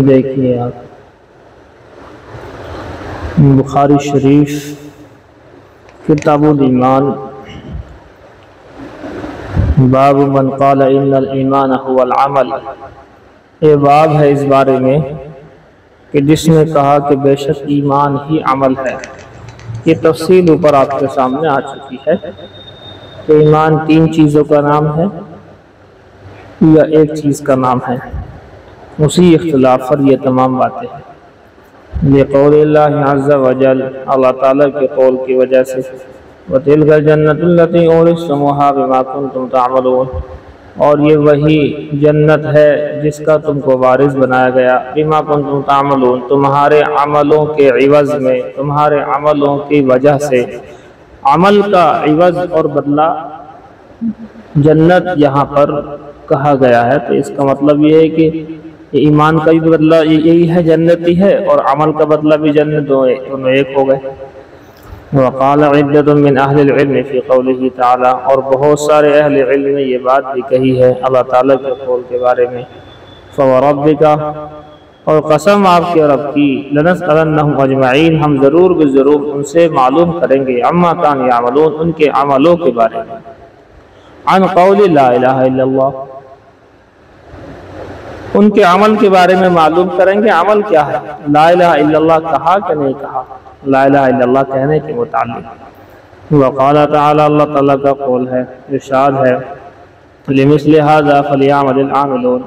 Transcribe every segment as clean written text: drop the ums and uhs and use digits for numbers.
دیکھیے آپ بخاری شریف کتاب الایمان باب من قال ان الایمان هو العمل، یہ باب ہے اس بارے میں کہ جس نے کہا کہ بے شک ایمان ہی عمل ہے۔ یہ تفصیل اوپر آپ کے سامنے آ چکی ہے کہ ایمان 3 چیزوں کا نام ہے یا ایک چیز کا نام ہے، اسی اختلاف پر یہ تمام باتیں ہیں۔ یہ قول اللہ عز وجل، اللہ تعالیٰ کے قول کی وجہ سے، وَتِلْكَ الْجَنَّةُ الَّتِي أُورِثْتُمُوهَا بِمَا كُنْتُمْ تَعْمَلُونَ، اور یہ وہی جنت ہے جس کا تم کو وارث بنایا گیا، بِمَا كُنْتُمْ تَعْمَلُونَ، تمہارے عملوں کے عوض میں، تمہارے عملوں کی وجہ سے۔ عمل کا عوض اور بدلہ جنت یہاں پر کہا گیا ہے، تو اس کا مطلب یہ ہے کہ ایمان کا بھی بدلہ یہی ہے، جنتی ہے، اور عمل کا بدلہ بھی جنت، دونوں ایک ہو گئے۔ وقال عدۃ من اہل العلم فی قولہ تعالی، اور بہت سارے اہل علم نے یہ بات بھی کہی ہے اللہ تعالیٰ کے قول کے بارے میں، فوربک، اور قسم آپ کے رب کی، لنسألنہم اجمعین، ہم ضرور بضرور ان سے معلوم کریں گے، عما کانوا یعملون، ان کے عملوں کے بارے میں، عن قول لا الہ الا اللہ، ان کے عمل کے بارے میں معلوم کریں گے عمل کیا ہے، لا الہ الا اللہ کہا کہ نہیں کہا، لا الہ الا اللہ کہنے کے متعلق۔ وقال تعالی، اللہ تعالیٰ کا قول ہے، ارشاد ہے، لمثل ھذا فلیعمل العاملون،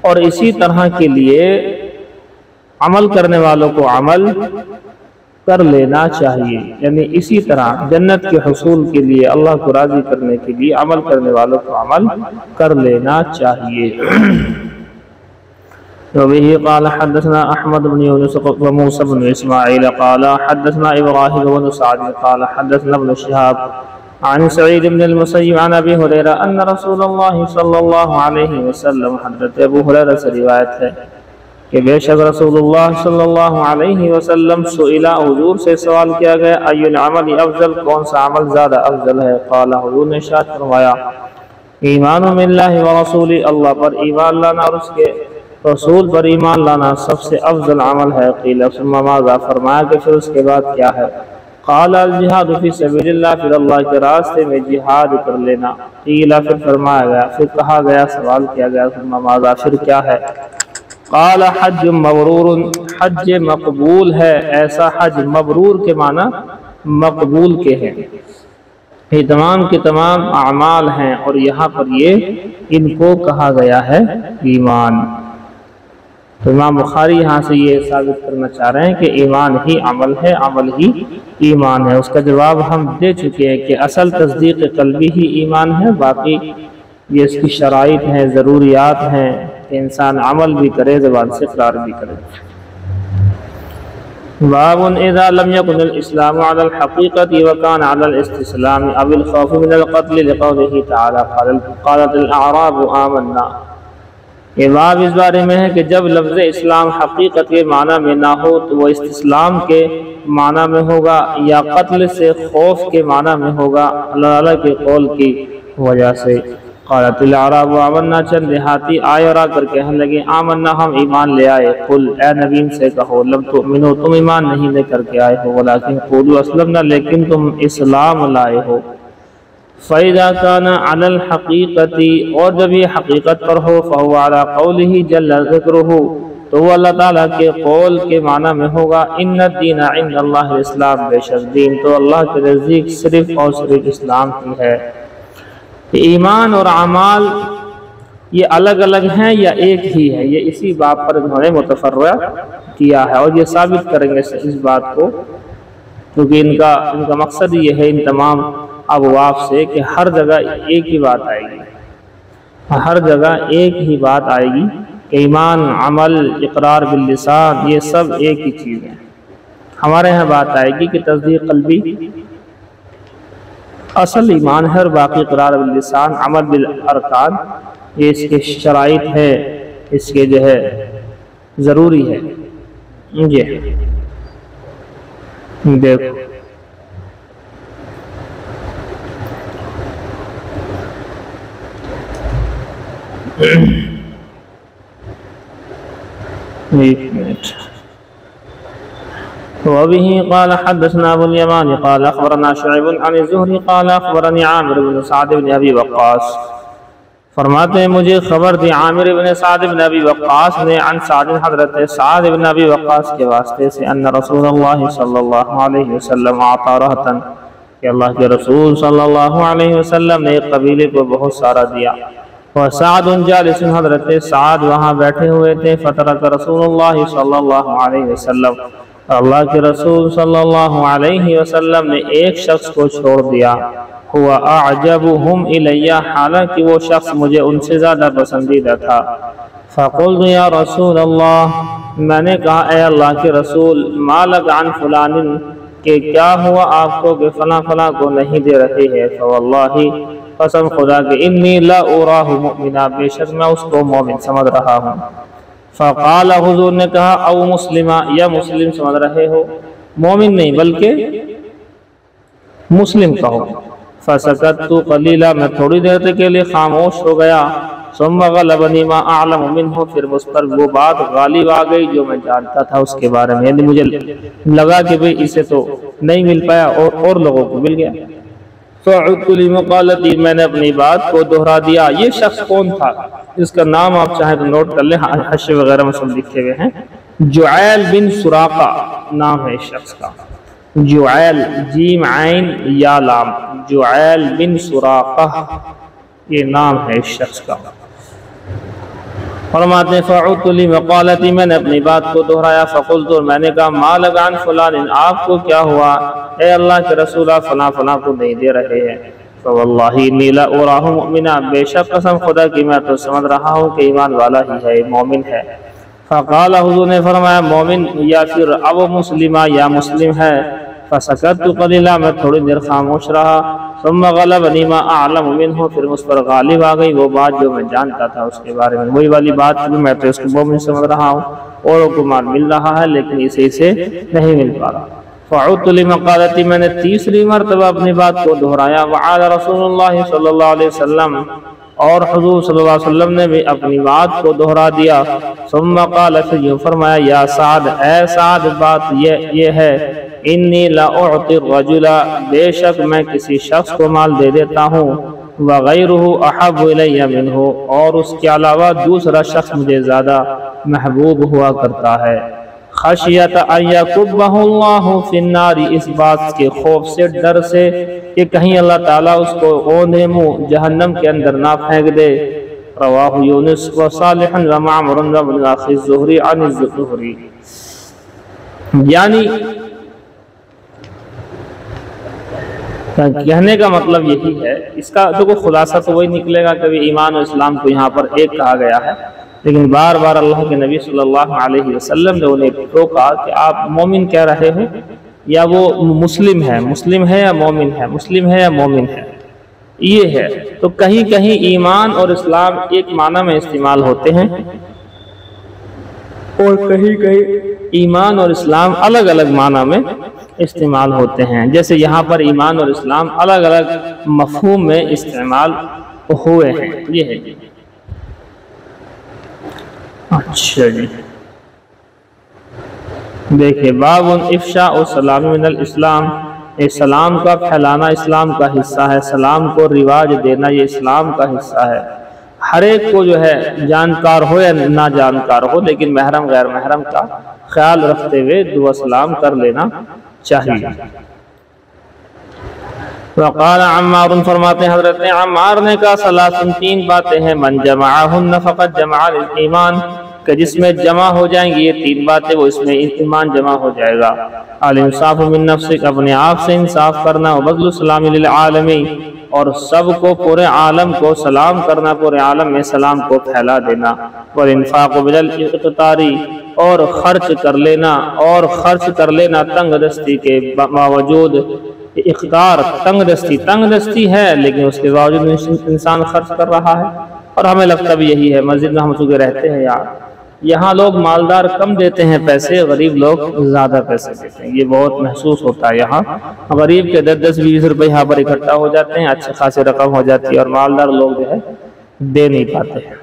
اور اسی طرح کے لیے عمل کرنے والوں کو عمل کر لینا چاہیے، یعنی اسی طرح جنت کے حصول کے لیے، اللہ کو راضی کرنے کے لیے عمل کرنے والوں کو عمل کر لینا چاہیے۔ وبه قال حدثنا احمد بن يونس وموسى بن اسماعيل قال حدثنا ابراهيم بن سعد قال حدثنا ابن شهاب عن سعيد بن المسيب عن ابي هريره ان رسول الله صلى الله عليه وسلم، حضرت ابو ہریرہ سے روایت ہے کہ بے شک رسول اللہ صلی اللہ علیہ وسلم سئل، حضور سے سوال کیا گیا، ای العمل افضل، کون سا عمل زیادہ افضل ہے؟ قال، حضور نے ارشاد فرمایا، ایمان باللہ ورسولہ، اللہ پر ایمان لانا اور اس کے رسول پر ایمان لانا سب سے افضل عمل ہے۔ قیل ثم ماذا، فرمایا کہ پھر اس کے بعد کیا ہے؟ قال الجہاد فی سبیل اللہ، پھر اللہ کے راستے میں جہاد کر لینا۔ قیل، پھر فرمایا گیا، پھر کہا گیا، سوال کیا گیا، ثم ماذا، پھر کیا ہے؟ قال حج مبرور، حج مقبول ہے، ایسا حج، مبرور کے معنی مقبول کے ہیں، یہ تمام کے تمام اعمال ہیں، اور یہاں پر یہ ان کو کہا گیا ہے ایمان۔ تو امام بخاری یہاں سے یہ ثابت کرنا چاہ رہے ہیں کہ ایمان ہی عمل ہے، عمل ہی ایمان ہے۔ اس کا جواب ہم دے چکے ہیں کہ اصل تصدیق قلبی ہی ایمان ہے، باقی یہ اس کی شرائط ہیں، ضروریات ہیں کہ انسان عمل بھی کرے، زبان سے اقرار بھی کرے۔ باب اذا لم يكن الاسلام على الحقيقة وكان على الاستسلام او الخوف من القتل، لقوله تعالى قالت الاعراب آمنا، یہ باب اس بارے میں ہے کہ جب لفظ اسلام حقیقت کے معنی میں نہ ہو تو وہ استسلام کے معنی میں ہوگا یا قتل سے خوف کے معنی میں ہوگا، اللہ تعالیٰ کے قول کی وجہ سے۔ قالت الاعراب آمنا، چند دیہاتی آئے اور آ کر کہنے لگے، آمنا، ہم ایمان لے آئے۔ قل، اے نبی ان سے کہو، لم تؤمنوا، تم ایمان نہیں لے کر کے آئے ہو، ولکن قولوا اسلمنا، لیکن تم اسلام لائے ہو۔ فَإِذَا كَانَ عَلَى الْحَقِيقَةِ، اور جب یہ حقیقت پر ہو، فَهُوَ عَلَى قَوْلِهِ جَلَّ ذِكْرُهُ، تو وہ اللہ تعالیٰ کے قول کے معنی میں ہوگا، إِنَّ الدِّينَ عِنْدَ اللَّهِ الْإِسْلَامُ، بے شک دین تو اللہ کے نزدیک صرف اور صرف اسلام ہی ہے۔ ایمان اور اعمال یہ الگ الگ ہیں یا ایک ہی ہے، یہ اسی بات پر انہوں نے متفرع کیا ہے، اور یہ ثابت کریں گے اس بات کو، کیونکہ ان کا مقصد یہ ہے ان تمام ابواب سے کہ ہر جگہ ایک ہی بات آئے گی، ہر جگہ ایک ہی بات آئے گی کہ ایمان، عمل، اقرار باللسان، یہ سب ایک ہی چیز ہے۔ ہمارے ہاں بات آئے گی کہ تصدیق قلبی اصل ایمان ہے، اور باقی اقرار باللسان، عمل بالارکان، یہ اس کے شرائط ہے، اس کے جو ہے ضروری ہے۔ جی دیکھو، ایک منٹ. وبه قال حدثنا ابو اليمان قال اخبرنا شعيب عن الزهري قال اخبرني عامر بن سعد بن ابي وقاص. فرماتے ہیں مجھے خبر دی عامر بن سعد بن ابی وقاص نے عن سعد حضرت سعد بن ابی وقاص کے واسطے سے ان رسول اللہ صلی اللہ علیہ وسلم اعطى رهطا کہ اللہ کے رسول صلی اللہ علیہ وسلم نے ایک قبیلے کو بہت سارا دیا. وسعد جالس حضرت سعد وہاں بیٹھے ہوئے تھے. فترک رسول اللہ صلی اللہ علیہ وسلم اللہ کے رسول صلی اللہ علیہ وسلم نے ایک شخص کو چھوڑ دیا. ہوا اعجبهم الیہ حالانکہ وہ شخص مجھے ان سے زیادہ پسندیدہ تھا. فقلت یا رسول اللہ میں نے کہا اے اللہ کے رسول ما لک عن فلان کہ کیا ہوا آپ کو کہ فلاں فلاں کو نہیں دے رہے ہیں. فواللہ قسم خدا کہ انی لا اراہ مؤمنا بے شک میں اس کو مومن سمجھ رہا ہوں. فقال حضور نے کہا او مسلمہ یا مسلم سمجھ رہے ہو مومن نہیں بلکہ مسلم کہو. فسکت قلیلا میں تھوڑی دیر کے لیے خاموش ہو گیا. ثم غلبنی ما اعلم منہ پھر مجھ پر وہ بات غالب آ گئی جو میں جانتا تھا اس کے بارے میں. یعنی مجھے لگا کہ بھئی اسے تو نہیں مل پایا اور لوگوں کو مل گیا. فعدت لمقالتی میں نے اپنی بات کو دہرا دیا. یہ شخص کون تھا اس کا نام آپ چاہیں تو نوٹ کر لیں حاشیے وغیرہ میں سب لکھے ہوئے ہیں. جعیل بن سراقہ نام ہے اس شخص کا. جعیل جیم عین یا لام جعیل بن سراقہ یہ نام ہے اس شخص کا. فرماتے ہیں فعدت لمقالتی میں نے اپنی بات کو دہرایا. فقلت میں نے کہا ما لک عن فلان آپ کو کیا ہوا اے اللہ کے رسول فلاں فلاں کو نہیں دے رہے ہیں. فواللہ انی لا اراہ مؤمنا بے شک قسم خدا کی میں تو سمجھ رہا ہوں کہ ایمان والا ہی ہے مومن ہے. فقال حضور نے فرمایا مومن یا پھر اب مسلمہ یا مسلم ہے. فسکت قلیلا میں تھوڑی دیر خاموش رہا. ثم غلبنی ما اعلم منہ پھر مجھ پر غالب آ گئی وہ بات جو میں جانتا تھا اس کے بارے میں. وہی والی بات میں تو اس کو مومن سمجھ رہا ہوں اوروں کو مال مل رہا ہے لیکن اسے نہیں مل پا رہا. فعدت لمقالتی میں نے تیسری مرتبہ اپنی بات کو دہرایا. وعاد رسول اللہ صلی اللہ علیہ وسلم اور حضور صلی اللہ علیہ وسلم نے بھی اپنی بات کو دہرا دیا. ثم قال پھر یہ فرمایا یا سعد اے سعد بات یہ ہے انی لا اعطی الرجل بے شک میں کسی شخص کو مال دے دیتا ہوں وغیرہ احب الی منہ اور اس کے علاوہ دوسرا شخص مجھے زیادہ محبوب ہوا کرتا ہے. خشیت ان یکبہ اللہ فی النار اس بات کے خوف سے ڈر سے کہ کہیں اللہ تعالیٰ اس کو اوندھے منہ جہنم کے اندر نہ پھینک دے. رواہ یونس و صالح و معمر و ابن اخی الزہری عن الزہری. یعنی کہنے کا مطلب یہی ہے اس کا تو کوئی خلاصہ تو وہی نکلے گا کہ ایمان و اسلام کو یہاں پر ایک کہا گیا ہے لیکن بار بار اللہ کے نبی صلی اللہ علیہ وسلم نے انہیں روکا کہ آپ مومن کہہ رہے ہو یا وہ مسلم ہے یا مومن ہے مسلم ہے یا مومن ہے یہ ہے. تو کہیں کہیں ایمان اور اسلام ایک معنی میں استعمال ہوتے ہیں اور کہیں کہیں ایمان اور اسلام الگ الگ معنی میں استعمال ہوتے ہیں. جیسے یہاں پر ایمان اور اسلام الگ الگ مفہوم میں استعمال ہوئے ہیں. یہ ہے جی. اچھا جی دیکھیں باب افشاء السلام من الاسلام. سلام کا پھیلانا اسلام کا حصہ ہے. سلام کو رواج دینا یہ اسلام کا حصہ ہے. ہر ایک کو جو ہے جانکار ہو یا نہ جانکار ہو لیکن محرم غیر محرم کا خیال رکھتے ہوئے دعا سلام کر لینا چاہیے. وقال عمار فرماتے ہیں حضرت عمار نے کہا ثلاث تین باتیں ہیں من جمعہن فقد جمع الایمان کہ جس میں جمع ہو جائیں گی یہ تین باتیں وہ اس میں ایمان جمع ہو جائے گا. الانصاف من نفسک اپنے آپ سے انصاف کرنا. وبذل السلام للعالمین اور سب کو پورے عالم کو سلام کرنا پورے عالم میں سلام کو پھیلا دینا. والانفاق بالاقتار اور خرچ کر لینا تنگ دستی کے باوجود. اقتار تنگ دستی ہے لیکن اس کے باوجود انسان خرچ کر رہا ہے. اور ہمیں لگتا بھی یہی ہے مسجد میں ہم چونکہ رہتے ہیں یہاں لوگ مالدار کم دیتے ہیں پیسے غریب لوگ زیادہ پیسے دیتے ہیں. یہ بہت محسوس ہوتا ہے. یہاں غریب کے 10-20 روپے یہاں پر اکٹھا ہو جاتے ہیں اچھے خاصے رقم ہو جاتی ہے اور مالدار لوگ جو ہے دے نہیں پاتے ہیں.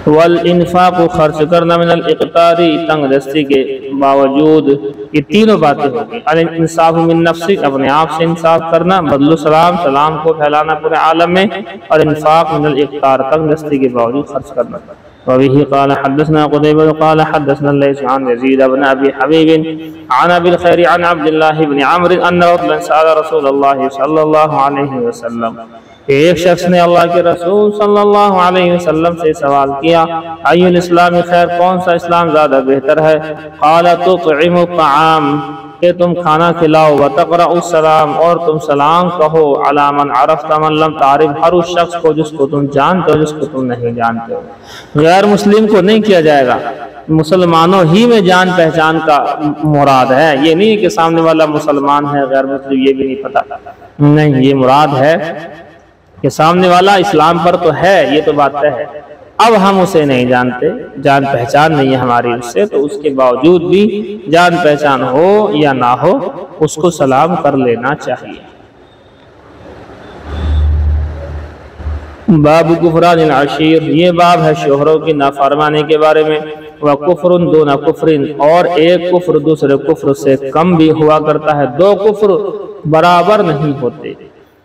والانفاق خرچ کرنا، من الاقتاری تنگ دستی کے باوجود، یہ تینوں باتیں ہوگی۔ الانصاف من نفسک، اپنے آپ سے انصاف کرنا، بدل السلام، سلام کو پھیلانا پورے عالم میں، اور انفاق من الاقتار، تنگ دستی کے باوجود خرچ کرنا۔ وبه قال حدثنا قتيبة قال حدثنا الليث عن يزيد بن أبي حبيب عن أبي الخير عن عبد الله بن عمرو أن رجلا سأل رسول الله صلى الله عليه وسلم، ایک شخص نے اللہ کے رسول صلی اللہ علیہ وسلم سے سوال کیا، ای الاسلام خیر، کون سا اسلام زیادہ بہتر ہے؟ قال تطعم الطعام، کہ تم کھانا کھلاؤ، وتقرأ السلام، اور تم سلام کہو، علی من عرفت من لم تعرف، ہر اس شخص کو جس کو تم جانتے ہو جس کو تم نہیں جانتے ہو۔ غیر مسلم کو نہیں کیا جائے گا، مسلمانوں ہی میں جان پہچان کا مراد ہے، یہ نہیں کہ سامنے والا مسلمان ہے غیر مسلم یہ بھی نہیں پتا، نہیں، یہ مراد ہے کہ سامنے والا اسلام پر تو ہے، یہ تو بات ہے، اب ہم اسے نہیں جانتے، جان پہچان نہیں ہے ہماری اس سے، تو اس کے باوجود بھی جان پہچان ہو یا نہ ہو اس کو سلام کر لینا چاہیے۔ باب کفران العشیر، یہ باب ہے شوہروں کی نافرمانی کے بارے میں۔ وَكُفْرٌ دُونَ كُفْرٍ، اور ایک کفر دوسرے کفر سے کم بھی ہوا کرتا ہے، دو کفر برابر نہیں ہوتے،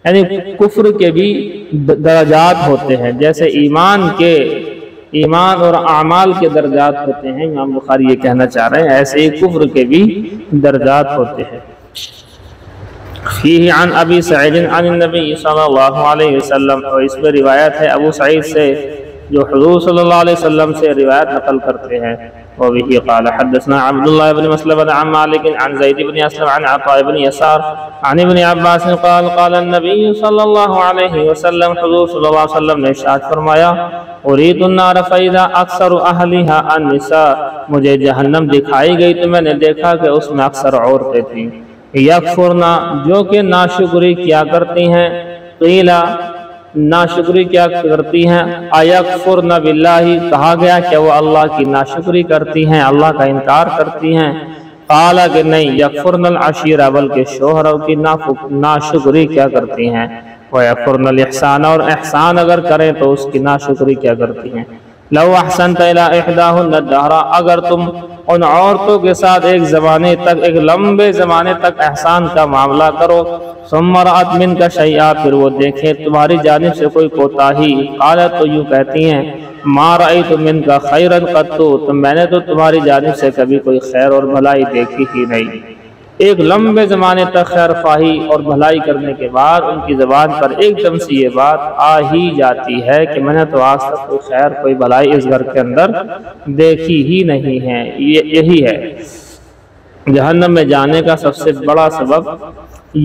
یعنی کفر کے بھی درجات ہوتے ہیں، جیسے ایمان اور اعمال کے درجات ہوتے ہیں، امام بخاری یہ کہنا چاہ رہے ہیں، ایسے ہی کفر کے بھی درجات ہوتے ہیں۔ فیہ عن ابی سعید عن النبی صلی اللہ علیہ وسلم، اور اس میں روایت ہے ابو سعید سے جو حضور صلی اللہ علیہ وسلم سے روایت نقل کرتے ہیں۔ وبه قال حدثنا عبد الله بن مسلمة عن مالك عن زيد بن أسلم عن عطاء بن يسار عن ابن عباس قال قال النبي صلى الله عليه وسلم، حضور صلی اللہ علیہ وسلم نے ارشاد فرمایا، اريد النار فإذا أكثر أهلها النساء، مجھے جہنم دکھائی گئی تو میں نے دیکھا کہ اس میں اکثر عورتیں تھیں، یکفرنا، جو کہ ناشکری کیا کرتی ہیں، قیلا، ناشکری کیا کرتی ہیں، ایکفرن باللہ، کہا گیا کہ وہ اللہ کی ناشکری کرتی ہیں، اللہ کا انکار کرتی ہیں، قال کہ نہیں، یکفرن العشیرہ، بلکہ شوہروں کی ناشکری کیا کرتی ہیں، ویکفرن الاحسان، اور احسان اگر کریں تو اس کی ناشکری کیا کرتی ہیں۔ لو احسنت الی احداہن الدہر، اگر تم ان عورتوں کے ساتھ ایک زمانے تک، ایک لمبے زمانے تک احسان کا معاملہ کرو، ثم رأت منک شیئا، پھر وہ دیکھے تمہاری جانب سے کوئی کوتاہی، قالت، تو یوں کہتی ہیں، ما رأیت منک خیرا قط، تو میں نے تو تمہاری جانب سے کبھی کوئی خیر اور بھلائی دیکھی ہی نہیں۔ ایک لمبے زمانے تک خیر خواہی اور بھلائی کرنے کے بعد ان کی زبان پر ایک دم سے یہ بات آ ہی جاتی ہے کہ میں نے تو آج تک کوئی خیر کوئی بھلائی اس گھر کے اندر دیکھی ہی نہیں ہے۔ یہی ہے جہنم میں جانے کا سب سے بڑا سبب،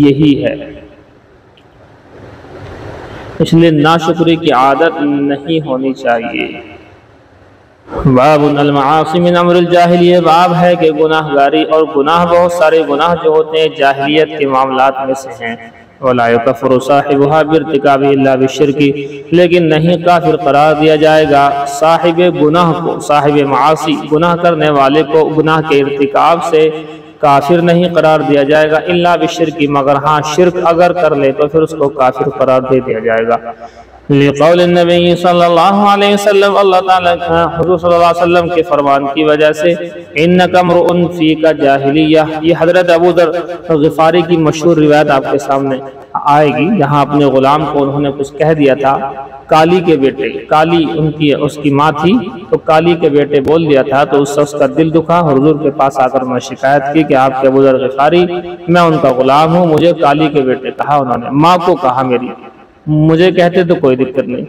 یہی ہے، اس لیے ناشکری کی عادت نہیں ہونی چاہیے۔ باب المعاصی من امر الجاہلیہ، باب ہے کہ گناہ گاری اور گناہ، بہت سارے گناہ جو ہوتے ہیں جاہلیت کے معاملات میں سے ہیں، ولا یکفر صاحبها بارتکاب الا بالشرک، لیکن نہیں کافر قرار دیا جائے گا صاحب گناہ کو، صاحب معاصی، گناہ کرنے والے کو گناہ کے ارتکاب سے کافر نہیں قرار دیا جائے گا، الا بالشرک، مگر ہاں شرک اگر کر لے تو پھر اس کو کافر قرار دے دیا جائے گا۔ لقول النبی صلی اللہ علیہ وسلم، اللہ تعالیٰ حضور صلی اللہ علیہ وسلم کے فرمان کی وجہ سے، انک امرؤ فیک جاہلیہ، یہ حضرت ابو ذر غفاری کی مشہور روایت آپ کے سامنے آئے گی، جہاں اپنے غلام کو انہوں نے کچھ کہہ دیا تھا، کالی کے بیٹے، کالی اس کی ماں تھی، تو کالی کے بیٹے بول دیا تھا، تو اس سے اس کا دل دکھا، حضور کے پاس آ کر میں شکایت کی کہ آپ کے ابو ذر غفاری، میں ان کا غلام ہوں، مجھے کالی کے بیٹے کہا، انہوں نے ماں کو کہا میری، مجھے کہتے تو کوئی دقت نہیں۔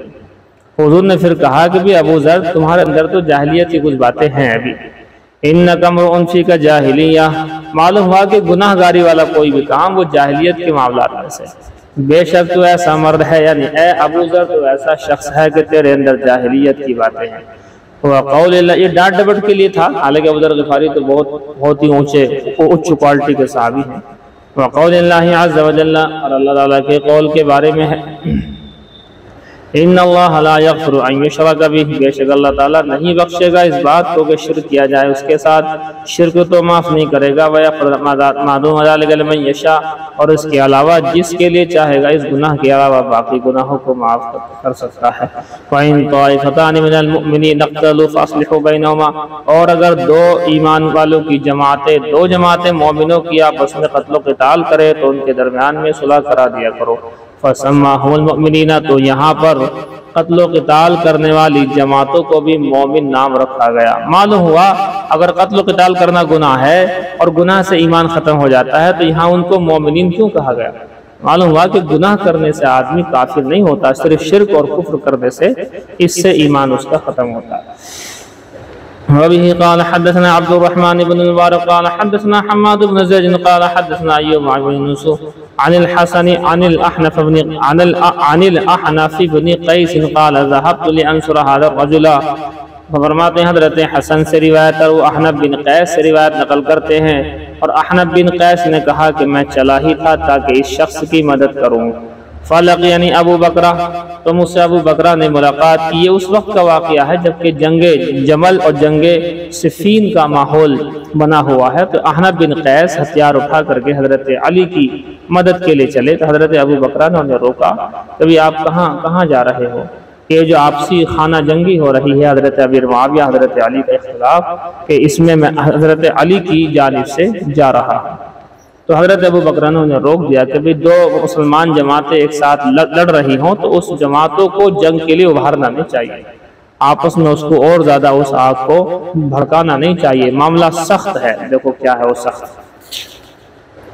حضور نے پھر کہا کہ بھی ابو ذر تمہارے اندر تو جاہلیت کی کچھ باتیں ہیں ابھی، انک امرؤ فیک جاہلیہ، معلوم ہوا کہ گناہ گاری والا کوئی بھی کام وہ جاہلیت کے معاملات میں سے، بے شک تو ایسا مرد ہے، یعنی اے ابو ذر تو ایسا شخص ہے کہ تیرے اندر جاہلیت کی باتیں ہیں۔ وقول اللہ، یہ ڈانٹ ڈپٹ کے لیے تھا، حالانکہ ابو ذر غفاری تو بہت ہی اونچی کوالٹی کے صحابی ہیں۔ وقول اللہ عز وجل، اور اللہ تعالیٰ کے قول کے بارے میں ہے، ان اللہ لا یغفر ان یشرک بہ، بے شک اللہ تعالیٰ نہیں بخشے گا اس بات کو کہ شرک کیا جائے اس کے ساتھ، شرک تو معاف نہیں کرے گا، ویغفر ما دون ذلک لمن یشاء، اور اس کے علاوہ جس کے لیے چاہے گا اس گناہ کے علاوہ باقی گناہوں کو معاف کر سکتا ہے۔ وَإِن طَائِفَتَانِ مِنَ الْمُؤْمِنِينَ اقْتَتَلُوا فَأَصْلِحُوا بَيْنَهُمَا، اور اگر دو ایمان والوں کی دو جماعتیں مومنوں کی آپس میں قتل و قتال کرے تو ان کے درمیان میں صلح کرا دیا کرو۔ فَسَمَّاهُمُ الْمُؤْمِنِينَ، تو یہاں پر قتل و قتال کرنے والی جماعتوں کو بھی مومن نام رکھا گیا۔ معلوم ہوا اگر قتل و قتال کرنا گناہ ہے اور گناہ سے ایمان ختم ہو جاتا ہے تو یہاں ان کو مومنین کیوں کہا گیا؟ معلوم ہوا کہ گناہ کرنے سے آدمی کافر نہیں ہوتا، صرف شرک اور کفر کرنے سے اس سے ایمان اس کا ختم ہوتا ہے۔ وبه قال حدثنا عبد الرحمن بن المبارك قال حدثنا حماد بن زيد قال حدثنا ايوب عن يونس عن الحسن عن الاحنف بن قيس قال ذهبت لانصر هذا الرجل، فرماتے ہیں حضرت حسن سے روایت اور وہ احنف بن قیس سے روایت نقل کرتے ہیں، اور احنف بن قیس نے کہا کہ میں چلا ہی تھا تاکہ اس شخص کی مدد کروں۔ فلقینی ابو بکرہ، تو مجھ سے ابو بکرہ نے ملاقات کی۔ یہ اس وقت کا واقعہ ہے جبکہ جنگ جمل اور جنگ صفین کا ماحول بنا ہوا ہے، تو احنف بن قیس ہتھیار اٹھا کر کے حضرت علی کی مدد کے لیے چلے، تو حضرت ابو بکرہ نے انہیں روکا کہ آپ کہاں جا رہے ہو؟ یہ جو آپسی خانہ جنگی ہو رہی ہے حضرت ابی معاویہ حضرت علی کا اختلاف، کہ اس میں حضرت علی کی جانب سے جا رہا ہوں۔ تو حضرت ابو بکر نے انہیں روک دیا کہ دو مسلمان جماعتیں ایک ساتھ لڑ رہی ہوں تو اس جماعتوں کو جنگ کے لیے ابھارنا نہیں چاہیے، آپس میں اس کو اور زیادہ اس آگ کو بھڑکانا نہیں چاہیے، معاملہ سخت ہے۔ دیکھو کیا ہے وہ سخت۔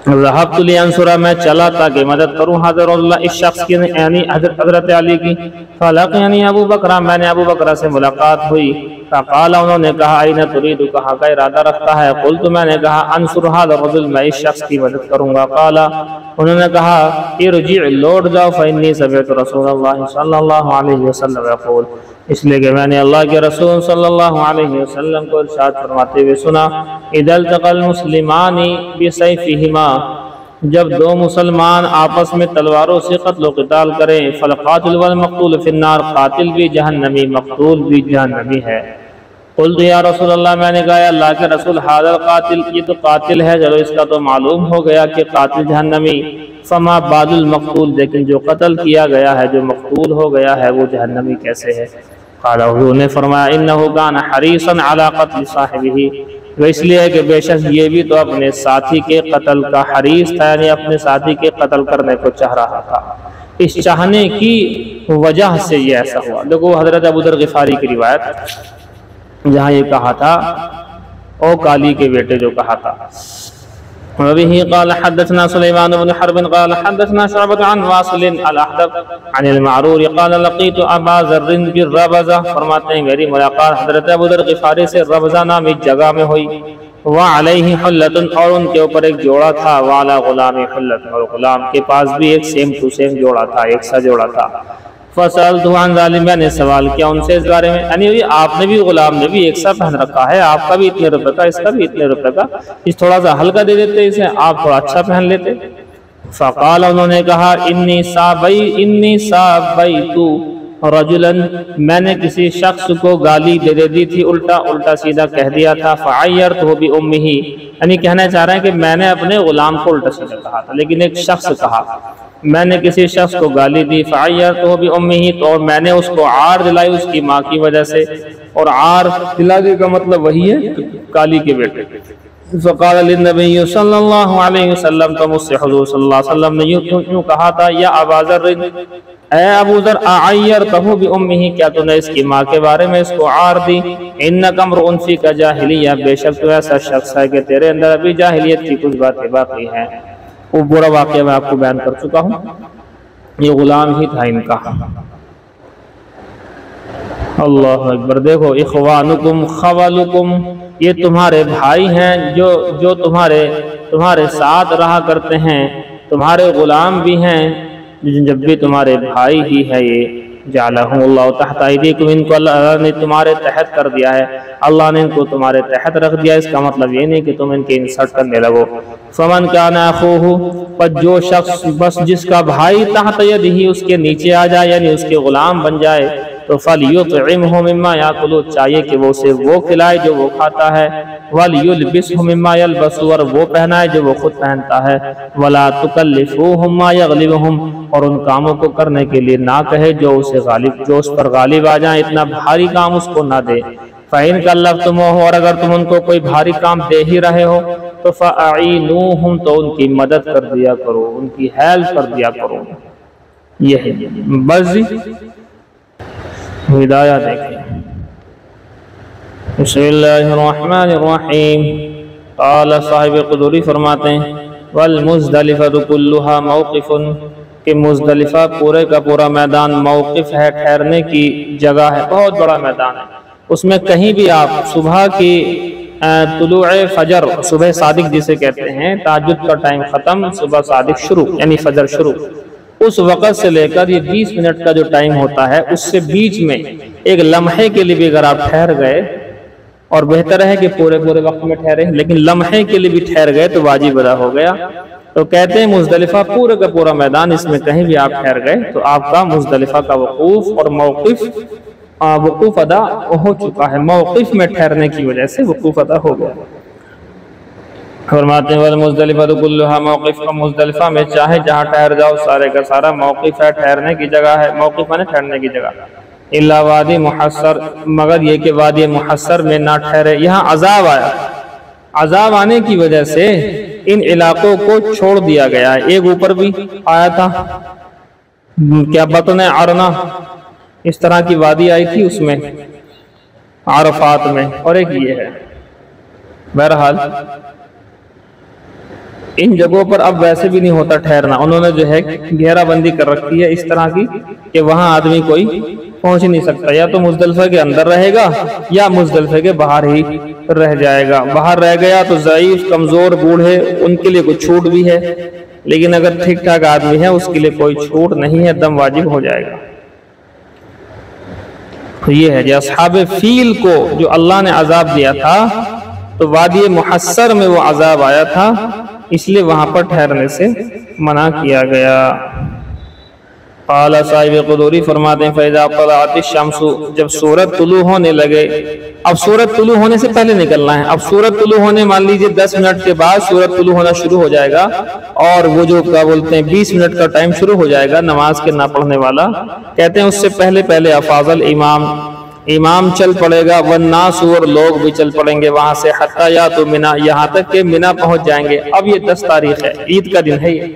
ذهبت لانصر، میں چلا تاکہ مدد کروں حضرت اللہ اس شخص کی، یعنی حضرت علی کی۔ فلقینی ابو بکر، میں نے ابو بکر سے ملاقات ہوئی۔ فقال، انہوں نے کہا این ترید، کہاں کا ارادہ رکھتا ہے؟ قلت، میں نے کہا انصر هذا الرجل، میں اس شخص کی مدد کروں گا۔ قال، انہوں نے کہا ارجع، لوٹ جاؤ، فانی سمعت رسول اللہ صلی اللہ علیہ وسلم یقول، اس لیے کہ میں نے اللہ کے رسول صلی اللہ علیہ وسلم کو ارشاد فرماتے ہوئے سنا، اذا التقى المسلمان بسیفہما، جب دو مسلمان آپس میں تلواروں سے قتل و قتال کریں، فالقاتل والمقتول فی النار، قاتل بھی جہنمی مقتول بھی جہنمی ہے۔ قلت یا رسول اللہ، میں نے کہا یا اللہ کے رسول، ھذا القاتل، یہ تو قاتل ہے، چلو اس کا تو معلوم ہو گیا کہ قاتل جہنمی، فما بعد المقتول، لیکن جو قتل کیا گیا ہے، جو مقتول ہو گیا ہے، وہ جہنمی کیسے ہے؟ قال، حضور نے فرمایا انہ کان حریصا علی قتل صاحبہ، وہ اس لیے کہ بے شک یہ بھی تو اپنے ساتھی کے قتل کا حریص تھا، یعنی اپنے ساتھی کے قتل کرنے کو چاہ رہا تھا، اس چاہنے کی وجہ سے یہ ایسا ہوا۔ دیکھو حضرت ابو ذر غفاری کی روایت جہاں یہ کہا تھا، او کالی کے بیٹے جو کہا تھا۔ وبه قال حدثنا سليمان بن حرب قال حدثنا شعبة عن واصل الاحدب عن المعرور قال لقيت ابا ذر بالربزة، فرماتے ہیں میری ملاقات حضرت ابو ذر غفاری سے ربزہ نامی جگہ میں ہوئی، وعليه حلة، اور ان کے اوپر ایک جوڑا تھا، وعلى غلام حلة، اور غلام کے پاس بھی ایک سیم ٹو سیم جوڑا تھا، ایک سا جوڑا تھا۔ فسألته عن ذلك، میں نے سوال کیا ان سے اس بارے میں، یعنی آپ نے بھی غلام نے بھی ایک سا پہن رکھا ہے، آپ کا بھی اتنے روپے کا، اس کا بھی اتنے روپے کا، اس تھوڑا سا ہلکا دے دیتے اسے، آپ تھوڑا اچھا پہن لیتے۔ فقال، انہوں نے کہا انی سابیت رجلا، میں نے کسی شخص کو گالی دے دی تھی، الٹا سیدھا کہہ دیا تھا، فعیرتہ بامہ، یعنی کہنا چاہ رہے ہیں کہ میں نے اپنے غلام کو الٹا سیدھا کہا تھا، لیکن ایک شخص کہا میں نے کسی شخص کو گالی دی، فعیرتہ بامہ، تو اور میں نے اس کو عار دلائی اس کی ماں کی وجہ سے، اور عار دلانے کا مطلب وہی ہے کالی کے بیٹے۔ فقال للنبی صلی اللہ علیہ وسلم، تو مجھ سے حضور صلی اللہ علیہ وسلم نے یوں کہا تھا، یا ابا ذر، اے ابو ذر، اعیرتہ بامہ، کیا تو نے اس کی ماں کے بارے میں اس کو عار دی؟ انک امرؤ فیک جاہلیہ، بے شک تو ایسا شخص ہے کہ تیرے اندر ابھی جاہلیت کی کچھ باتیں باقی ہیں۔ وہ برا واقعہ میں آپ کو بیان کر چکا ہوں، یہ غلام ہی تھا ان کا۔ اللہ اکبر، دیکھو اخوانکم خولکم، یہ تمہارے بھائی ہیں جو تمہارے ساتھ رہا کرتے ہیں، تمہارے غلام بھی ہیں، جب بھی تمہارے بھائی ہی ہے یہ، جعلہم اللہ تحت ایدیکم، ان کو اللہ نے تمہارے تحت کر دیا ہے، اللہ نے ان کو تمہارے تحت رکھ دیا۔ اس کا مطلب یہ نہیں کہ تم ان کے انسرٹ کرنے لگو۔ فمن کان اخوہ، پر جو شخص بس جس کا بھائی تحت یدہ اس کے نیچے آ جائے، یعنی اس کے غلام بن جائے، تو فلیطعمہ مما یاکل، چاہیے کہ وہ اسے وہ کھلائے جو وہ کھاتا ہے، ولیلبسہ مما یلبس، اور وہ پہنائے جو وہ خود پہنتا ہے، ولا تکلفوہم ما یغلبہم، اور ان کاموں کو کرنے کے لیے نہ کہے جو اس پر غالب آ جائیں، اتنا بھاری کام اس کو نہ دے۔ فَإِن كَلَّفْتُمُوهُ، اور اگر تم ان کو کوئی بھاری کام دے ہی رہے ہو تو فَأَعِينُوهُمْ، تو ان کی مدد کر دیا کرو، ان کی ہیلپ کر دیا کرو۔ یہ ہے بس جی ہدایہ دیکھیں۔ بسم اللہ الرحمن الرحیم۔ قال صاحب قدوری فرماتے ہیں والمزدلفۃ کلھا موقف، کہ مزدلفہ پورے کا پورا میدان موقف ہے، ٹھہرنے کی جگہ ہے، بہت بڑا میدان ہے۔ اس میں کہیں بھی آپ صبح کی طلوع فجر، صبح صادق جسے کہتے ہیں، تہجد کا ٹائم ختم، صبح صادق شروع یعنی فجر شروع، اس وقت سے لے کر یہ 20 منٹ کا جو ٹائم ہوتا ہے، اس سے بیچ میں ایک لمحے کے لیے بھی اگر آپ ٹھہر گئے، اور بہتر ہے کہ پورے وقت میں ٹھہرے، لیکن لمحے کے لیے بھی ٹھہر گئے تو واجب ادا ہو گیا۔ تو کہتے ہیں مزدلفہ پورے کا پورا میدان، اس میں کہیں بھی آپ ٹھہر گئے تو آپ کا مزدلفہ کا وقوف اور وقوف ادا ہو چکا ہے، موقف میں ٹھہرنے کی وجہ سے وقوف ادا ہو گیا۔ فرماتے ہیں والمزدلفۃ کلھا موقف، اور مزدلفہ میں چاہے جہاں ٹھہر جاؤ سارے کا سارا موقف ہے، ٹھہرنے کی جگہ ہے، موقف میں ٹھہرنے کی جگہ۔ الا وادی محصر، مگر یہ کہ وادی محصر میں نہ ٹھہرے۔ یہاں عذاب آیا، عذاب آنے کی وجہ سے ان علاقوں کو چھوڑ دیا گیا ہے۔ ایک اوپر بھی آیا تھا کیا بطن عرنا، اس طرح کی وادی آئی تھی اس میں عرفات میں، اور ایک یہ ہے۔ بہرحال ان جگہوں پر اب ویسے بھی نہیں ہوتا ٹھہرنا، انہوں نے جو ہے گھیرا بندی کر رکھی ہے اس طرح کی کہ وہاں آدمی کوئی پہنچ نہیں سکتا، یا تو مزدلفہ کے اندر رہے گا یا مزدلفہ کے باہر ہی رہ جائے گا۔ باہر رہ گیا تو ضعیف، کمزور، بوڑھے، ان کے لیے کوئی چھوٹ بھی ہے، لیکن اگر ٹھیک ٹھاک آدمی ہے اس کے لیے کوئی چھوٹ نہیں ہے، دم واجب ہو جائے گا۔ یہ ہے جو اصحاب فیل کو جو اللہ نے عذاب دیا تھا، تو وادی محصر میں وہ عذاب آیا تھا، اس لیے وہاں پر ٹھہرنے سے منع کیا گیا۔ قال صاحب قدوری فرماتے ہیں فَإِذَا طَلَعَتِ الشَّمْسُ، جب سورج طلوع ہونے لگے، اب سورج طلوع ہونے سے پہلے نکلنا ہے۔ اب سورج طلوع ہونے مان لیجئے 10 منٹ کے بعد سورج طلوع ہونا شروع ہو جائے گا، اور وہ جو کیا بولتے ہیں 20 منٹ کا ٹائم شروع ہو جائے گا نماز کے نہ پڑھنے والا، کہتے ہیں اس سے پہلے افاض الامام، امام چل پڑے گا، والناس، اور لوگ بھی چل پڑیں گے وہاں سے، حتی یاتوا منی، یہاں تک کہ منی پہنچ جائیں گے۔ اب یہ 10 تاریخ ہے، عید کا دن ہے یہ،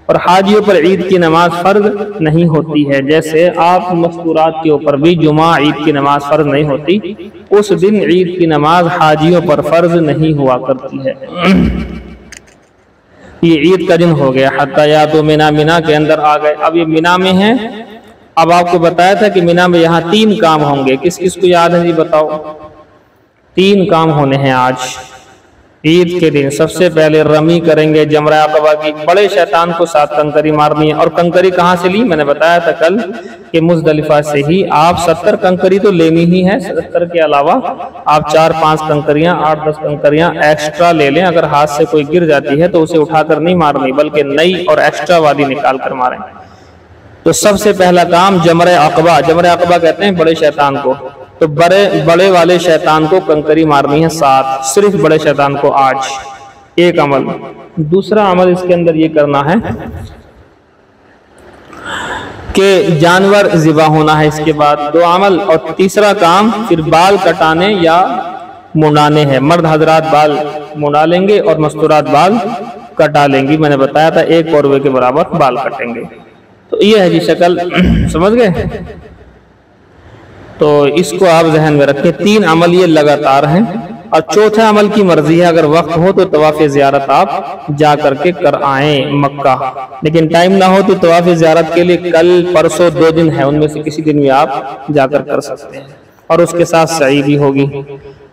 اور حاجیوں پر عید کی نماز فرض نہیں ہوتی ہے، جیسے آپ مستورات کے اوپر بھی جمعہ عید کی نماز فرض نہیں ہوتی، اس دن عید کی نماز حاجیوں پر فرض نہیں ہوا کرتی ہے۔ یہ عید کا دن ہو گیا، حتی یاتوا منی، منی کے اندر آ گئے، اب یہ منی میں ہیں۔ اب آپ کو بتایا تھا کہ منی میں یہاں 3 کام ہوں گے، کس کس کو یاد ہے جی بتاؤ؟ 3 کام ہونے ہیں آج عید کے دن۔ سب سے پہلے رمی کریں گے جمرہ عقبہ کی، بڑے شیطان کو 7 کنکری مارنی ہے، اور کنکری کہاں سے لی؟ میں نے بتایا تھا کل کہ مزدلفہ سے ہی۔ آپ 70 کنکری تو لینی ہی ہے، 70 کے علاوہ آپ 4-5 کنکریاں، 8-10 کنکریاں ایکسٹرا لے لیں، اگر ہاتھ سے کوئی گر جاتی ہے تو اسے اٹھا کر نہیں مارنی، بلکہ نئی اور ایکسٹرا وادی نکال کر ماریں۔ تو سب سے پہلا کام جمرہ عقبہ، جمرہ عقبہ کہتے ہیں بڑے شیطان کو، تو بڑے والے شیطان کو کنکری مارنی ہے 7، صرف بڑے شیطان کو آج، ایک عمل۔ دوسرا عمل اس کے اندر یہ کرنا ہے کہ جانور ذبح ہونا ہے اس کے بعد، 2 عمل، اور تیسرا کام پھر بال کٹانے یا منڈانے ہیں۔ مرد حضرات بال منڈا لیں گے اور مستورات بال کٹا لیں گی، میں نے بتایا تھا 1 پوروے کے برابر بال کٹیں گے۔ تو یہ ہے جی شکل، سمجھ گئے؟ تو اس کو آپ ذہن میں رکھیں، 3 عمل یہ لگاتار ہیں، اور چوتھا عمل کی مرضی ہے، اگر وقت ہو تو طواف زیارت آپ جا کر کے کر آئیں مکہ، لیکن ٹائم نہ ہو تو طواف زیارت کے لیے کل پرسوں 2 دن ہے، ان میں سے کسی دن بھی آپ جا کر سکتے ہیں۔ اور اس کے ساتھ سعی بھی ہوگی۔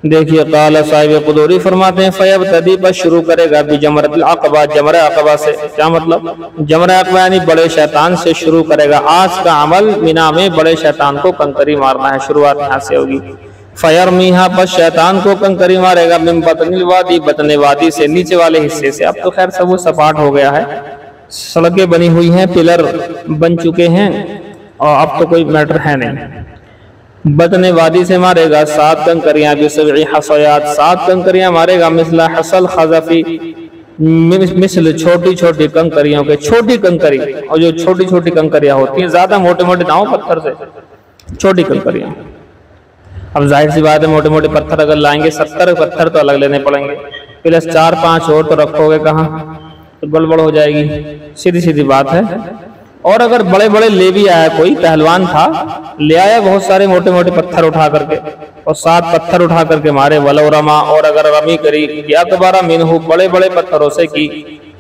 دیکھیے قال صاحب قدوری فرماتے ہیں فیبتدی بس شروع کرے گا بجمرۃ العقبہ، جمرہ عقبہ سے۔ کیا مطلب؟ جمرہ عقبہ یعنی بڑے شیطان سے شروع کرے گا۔ آج کا عمل مینا میں بڑے شیطان کو کنکری مارنا ہے، شروعات یہاں سے ہوگی۔ فیرمیہا بس شیطان کو کنکری مارے گا من بطن الوادی، بطن وادی سے، نیچے والے حصے سے۔ اب تو خیر سب وہ سپاٹ ہو گیا ہے، سڑکیں بنی ہوئی ہیں، پلر بن چکے ہیں، اور اب تو کوئی میٹر ہے نہیں۔ بطن وادی سے مارے گا 7 کنکریاں، بسبع حصیات 7 کنکریاں مارے گا، مثل حصل خزفی، مثل چھوٹی چھوٹی کنکریوں کے، چھوٹی کنکری، اور جو چھوٹی چھوٹی کنکریاں ہوتی ہیں، زیادہ موٹے موٹے نہ ہو پتھر سے، چھوٹی کنکریاں۔ اب ظاہر سی بات ہے موٹے موٹے پتھر اگر لائیں گے 70 پتھر تو الگ لینے پڑیں گے، پلس 4-5 اور تو رکھو گے کہاں، تو گڑبڑ ہو جائے گی، سیدھی سیدھی بات ہے۔ اور اگر بڑے بڑے لے بھی آیا، کوئی پہلوان تھا لے آیا بہت سارے موٹے موٹے پتھر اٹھا کر کے، اور 7 پتھر اٹھا کر کے مارے، ولو رما، اور اگر رمی کری، یا اکبر منہ، بڑے بڑے پتھروں سے کی،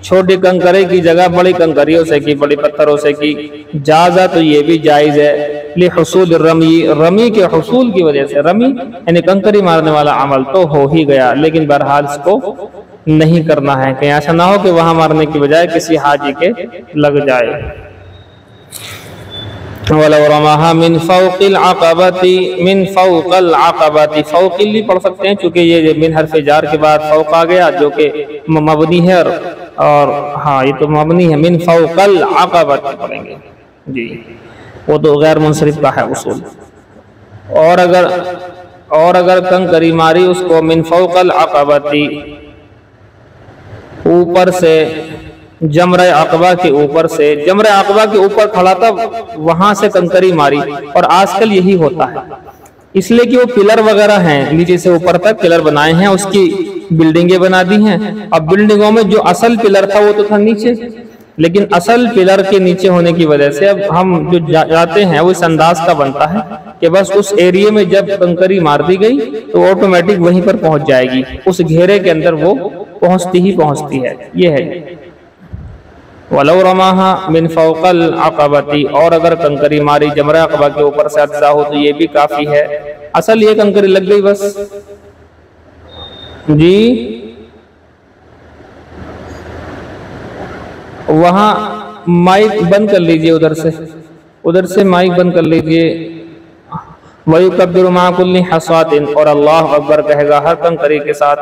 چھوٹی کنکری کی جگہ بڑی کنکریوں سے کی، بڑی پتھروں سے کی، جازا تو یہ بھی جائز ہے، لحصول الرمی، رمی کے حصول کی وجہ سے، رمی یعنی کنکری مارنے والا عمل تو ہو ہی گیا، لیکن بہرحال اس کو نہیں کرنا ہے، کہ ایسا نہ ہو کہ وہاں مارنے کی بجائے کسی حاجی کے لگ جائے۔ وَلَوْ رَمَاهَا مِنْ فَوْقِ الْعَقَبَةِ، مِنْ فَوْقَ الْعَقَبَةِ، فوق بھی پڑھ سکتے ہیں چونکہ یہ من حرف جار کے بعد فوق آ گیا جو کہ مبنی ہے، اور ہاں یہ تو مبنی ہے، من فوق العقبۃ پڑھیں گے جی، وہ تو غیر منصرف کا ہے اصول۔ اور اگر کنکری ماری اس کو من فوق العقبۃ، اوپر سے، جمرہ عقبہ کے اوپر سے، جمرہ عقبہ کے اوپر کھڑا تھا وہاں سے کنکری ماری، اور آج کل یہی ہوتا ہے، اس لیے کہ وہ پلر وغیرہ ہیں، نیچے سے اوپر تک پلر بنائے ہیں، اس کی بلڈنگیں بنا دی ہیں۔ اب بلڈنگوں میں جو اصل پلر تھا وہ تو تھا نیچے، لیکن اصل پلر کے نیچے ہونے کی وجہ سے اب ہم جو جاتے ہیں وہ اس انداز کا بنتا ہے کہ بس اس ایریے میں جب کنکری مار دی گئی تو آٹومیٹک وہیں پر پہنچ جائے گی، اس گھیرے کے اندر وہ پہنچتی ہی پہنچتی ہے، یہ ہے۔ وَلَوْ رَمَاهَا مِنْ فَوْقَ الْعَقَبَةِ، اور اگر کنکری ماری جمرہ عقبہ کے اوپر سے اجزا ہو تو یہ بھی کافی ہے، اصل یہ کنکری لگ گئی بس جی۔ وہاں مائک بند کر لیجئے، ادھر سے مائک بند کر لیجئے۔ وَيُكَبِّرُ مَعَ كُلِّ حَصَاةٍ، اور اللہ اکبر کہے گا ہر کنکری کے ساتھ،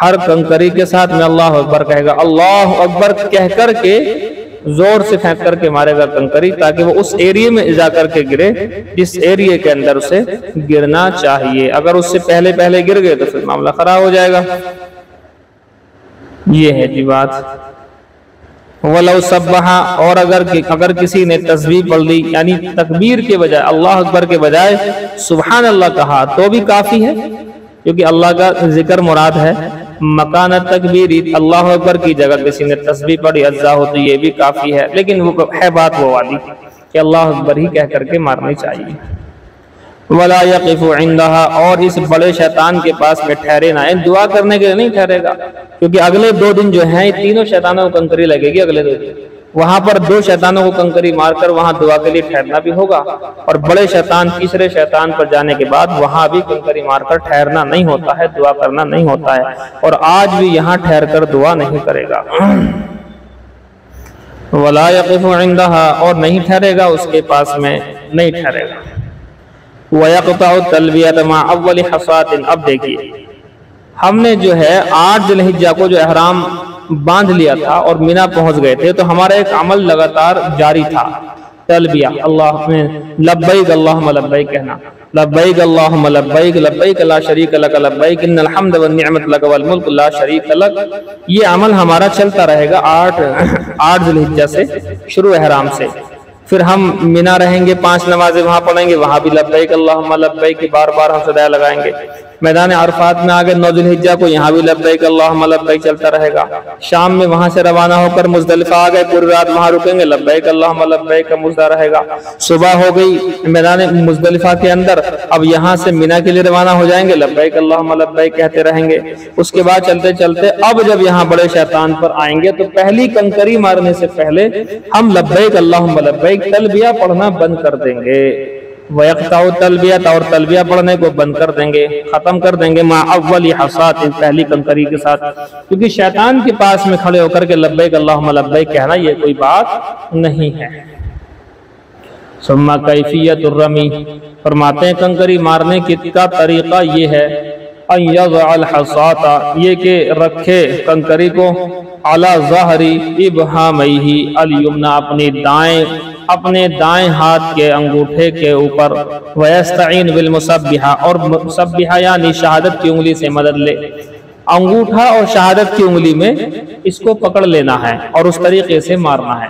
ہر کنکری کے ساتھ میں اللہ اکبر کہے گا، اللہ اکبر کہہ کر کے زور سے پھینک کر کے مارے گا کنکری، تاکہ وہ اس ایریے میں جا کر کے گرے جس ایریے کے اندر اسے گرنا چاہیے، اگر اس سے پہلے گر گئے تو پھر معاملہ خراب ہو جائے گا، یہ ہے جی بات۔ وَلَوْ سَبَّحَ، اور اگر کسی نے تسبیح پڑھ لی، یعنی تکبیر کے بجائے، اللہ اکبر کے بجائے سبحان اللہ کہا تو بھی کافی ہے، کیونکہ اللہ کا ذکر مراد ہے، مکان تکبیری، اللہ اکبر کی جگہ کسی نے تسبیح پڑھی اجزا ہو تو یہ بھی کافی ہے، لیکن وہ ہے بات وہ والی کہ اللہ اکبر ہی کہہ کر کے مارنی چاہیے۔ وَلَا يَقِفُ عِنْدَهَا، اور اس بڑے شیطان کے پاس میں ٹھہرے نہ، دعا کرنے کے لیے نہیں ٹھہرے گا، کیونکہ اگلے 2 دن جو ہیں یہ تینوں شیطانوں کو کنکری لگے گی، اگلے 2 دن وہاں پر 2 شیطانوں کو کنکری مار کر وہاں دعا کے لیے ٹھہرنا بھی ہوگا، اور بڑے شیطان تیسرے شیطان پر جانے کے بعد وہاں بھی کنکری مار کر ٹھہرنا نہیں ہوتا ہے، دعا کرنا نہیں ہوتا ہے، اور آج بھی یہاں ٹھہر کر دعا نہیں کرے گا۔ وَلَا يَقِفُ عِنْدَهَا، اور نہیں ٹھہرے گا اس کے پاس میں، نہیں ٹھہرے گا۔ وَيَقْطَعُ التَّلْبِيَةَ مَعَ أَوَّلِ حَصَاةٍ، اب دیکھیے ہم نے جو ہے 8 ذی الحجہ کو جو احرام باندھ لیا تھا اور مینا پہنچ گئے تھے، تو ہمارا ایک عمل لگاتار جاری تھا، تلبیہ، اللہ میں لبیک اللہم لبیک کہنا، لبیک اللہم لبیک، لبیک لا شریک لک لبیک، ان الحمد والنعمت لک والملک لا شریک لک، یہ عمل ہمارا چلتا رہے گا 8 ذی الحجہ سے شروع احرام سے۔ پھر ہم مینا رہیں گے، 5 نمازیں وہاں پڑھیں گے، وہاں بھی لبیک اللہم لبیک بار بار ہم صدائے لگائیں گے۔ میدان عرفات میں آگے 9 ذی الحجہ کو یہاں بھی لبیک اللہم لبیک چلتا رہے گا۔ شام میں وہاں سے روانہ ہو کر مزدلفہ آگئے، پوری رات وہاں رکیں گے، لبیک اللہم لبیک کا مزدہ رہے گا۔ صبح ہو گئی میدان مزدلفہ کے اندر، اب یہاں سے مینا کے لیے روانہ ہو جائیں گے، لبیک اللہم لبیک کہتے رہیں گے۔ اس کے بعد چلتے چلتے اب جب یہاں بڑے شیطان پر آئیں گے تو پہلی کنکری مارنے سے پہلے ہم لبیک اللہم لبیک تلبیہ پڑھنا بند کر دیں گے، وَيَقْطَعُ تلبیت اور تلبیہ پڑھنے کو بند کر دیں گے، ختم کر دیں گے، مع اول حصات پہلی کنکری کے ساتھ، کیونکہ شیطان کے پاس میں کھڑے ہو کر کے لبیک اللہم لبیک کہنا یہ کوئی بات نہیں ہے۔ ثم کیفیت الرمی، فرماتے ہیں کنکری مارنے کا طریقہ یہ ہے، ان یضع الحصاة، یہ کہ رکھے کنکری کو، علی ظہر ابہامہ الیمنی، اپنے دائیں ہاتھ کے انگوٹھے کے اوپر، ویستعین بالمسبحہ، اور مسبحہ یعنی شہادت کی انگلی سے مدد لے، انگوٹھا اور شہادت کی انگلی میں اس کو پکڑ لینا ہے اور اس طریقے سے مارنا ہے۔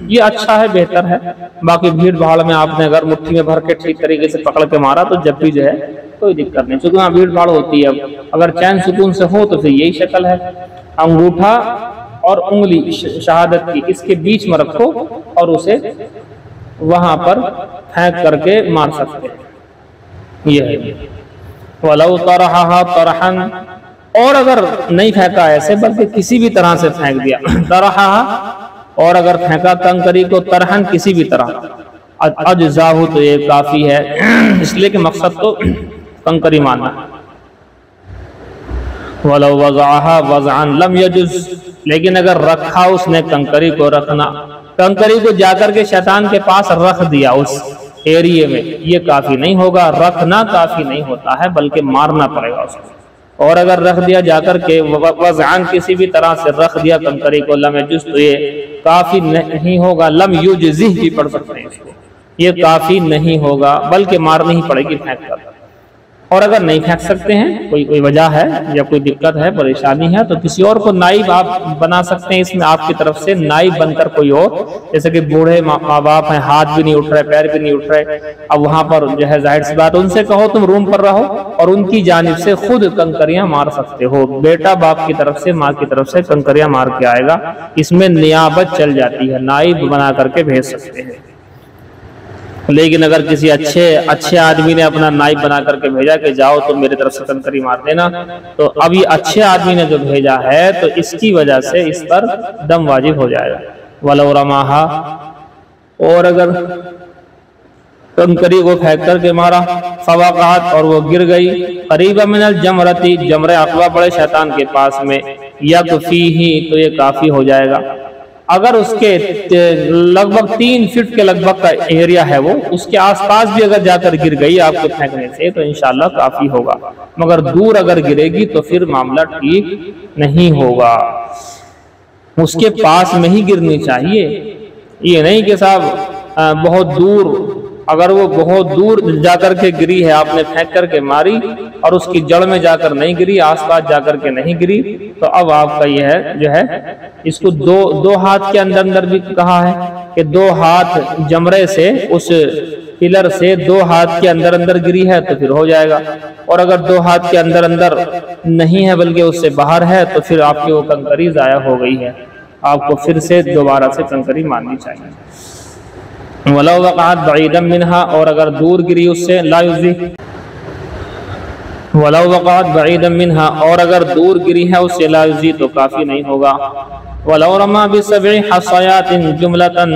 یہ اچھا ہے، بہتر ہے۔ باقی بھیڑ بھاڑ میں آپ نے اگر مٹھی میں بھر کے ٹھیک طریقے سے پکڑ کے مارا تو جب بھی جو ہے کوئی دقت نہیں، چونکہ وہاں بھیڑ بھاڑ ہوتی ہے۔ اگر چین سکون سے ہو تو پھر یہی شکل ہے، انگوٹھا اور انگلی شہادت کی اس کے بیچ میں رکھو اور اسے وہاں پر پھینک کر کے مار سکتے ہیں، یہ ہے۔ وَلَوْ طَرَحَهَا طَرْحًا، اور اگر نہیں پھینکا ایسے بلکہ کسی بھی طرح سے پھینک دیا، طَرَحَهَا، اور اگر پھینکا کنکری کو طرحن کسی بھی طرح، اجزاہ، تو یہ کافی ہے، اس لیے کہ مقصد تو کنکری مارنا۔ وَلَوْ وَضَعَهَا وَضْعًا لَمْ يَجُزْ، لیکن اگر رکھا اس نے کنکری کو رکھنا، کنکری کو جا کر کے شیطان کے پاس رکھ دیا اس ایریے میں، یہ کافی نہیں ہوگا، رکھنا کافی نہیں ہوتا ہے بلکہ مارنا پڑے گا اس کو۔ اور اگر رکھ دیا جا کر کے وضعًا کسی بھی طرح سے رکھ دیا کنکری کو، لم یجز، تو یہ کافی نہیں ہوگا، لم یجزہ بھی پڑھ سکتے ہیں اس کو، یہ کافی نہیں ہوگا بلکہ مارنی ہی پڑے گی پھینک کر۔ اور اگر نہیں پھینک سکتے ہیں، کوئی وجہ ہے یا کوئی دقت ہے، پریشانی ہے، تو کسی اور کو نائب آپ بنا سکتے ہیں، اس میں آپ کی طرف سے نائب بن کر کوئی اور، جیسے کہ بوڑھے ماں باپ ہیں، ہاتھ بھی نہیں اٹھ رہے، پیر بھی نہیں اٹھ رہے، اب وہاں پر جو ہے ظاہر سی بات ان سے کہو تم روم پر رہو اور ان کی جانب سے خود کنکریاں مار سکتے ہو، بیٹا باپ کی طرف سے، ماں کی طرف سے کنکریاں مار کے آئے گا، اس میں نیابت چل جاتی ہے، نائب بنا کر کے بھیج سکتے ہیں۔ لیکن اگر کسی اچھے آدمی نے اپنا نائب بنا کر کے بھیجا کہ جاؤ تم میرے طرف سے کنکری مار دینا، تو اب یہ اچھے آدمی نے جو بھیجا ہے تو اس کی وجہ سے اس پر دم واجب ہو جائے گا۔ وَلَوْ رَمَاهَا، اور اگر کنکری کو پھینک کر کے مارا، فَوَقَعَتْ، اور وہ گر گئی، قریبا من الجمرتی، جمرہ عقبہ پڑے شیطان کے پاس میں، یکفیہ، تو یہ کافی ہو جائے گا۔ اگر اس کے لگ بھگ 3 فٹ کے لگ بھگ کا ایریا ہے، وہ اس کے آس پاس بھی اگر جا کر گر گئی آپ کے پھینکنے سے تو انشاءاللہ کافی ہوگا، مگر دور اگر گرے گی تو پھر معاملہ ٹھیک نہیں ہوگا، اس کے پاس میں ہی گرنی چاہیے، یہ نہیں کہ صاحب بہت دور، اگر وہ بہت دور جا کر کے گری ہے، آپ نے پھینک کر کے ماری اور اس کی جڑ میں جا کر نہیں گری، آس پاس جا کر کے نہیں گری، تو اب آپ کا یہ ہے جو ہے اس کو دو ہاتھ کے اندر بھی کہا ہے کہ 2 ہاتھ جمرے سے، اس پلر سے 2 ہاتھ کے اندر گری ہے تو پھر ہو جائے گا، اور اگر 2 ہاتھ کے اندر نہیں ہے بلکہ اس سے باہر ہے تو پھر آپ کی وہ کنکری ضائع ہو گئی ہے، آپ کو پھر سے دوبارہ سے کنکری مارنی چاہیے۔ وَلَوْ وَقَعَتْ بَعِيدًا مِنْهَا، اور اگر دور گری اس سے، لا یجزی، وَلَوْ وَقَعَتْ بَعِيدًا مِنْهَا، اور اگر دور گری ہے اس سے، لا یجزی، تو کافی نہیں ہوگا۔ وَلَوْ رَمَا بِسَبْعِ حَصَيَاتٍ جُمْلَةً،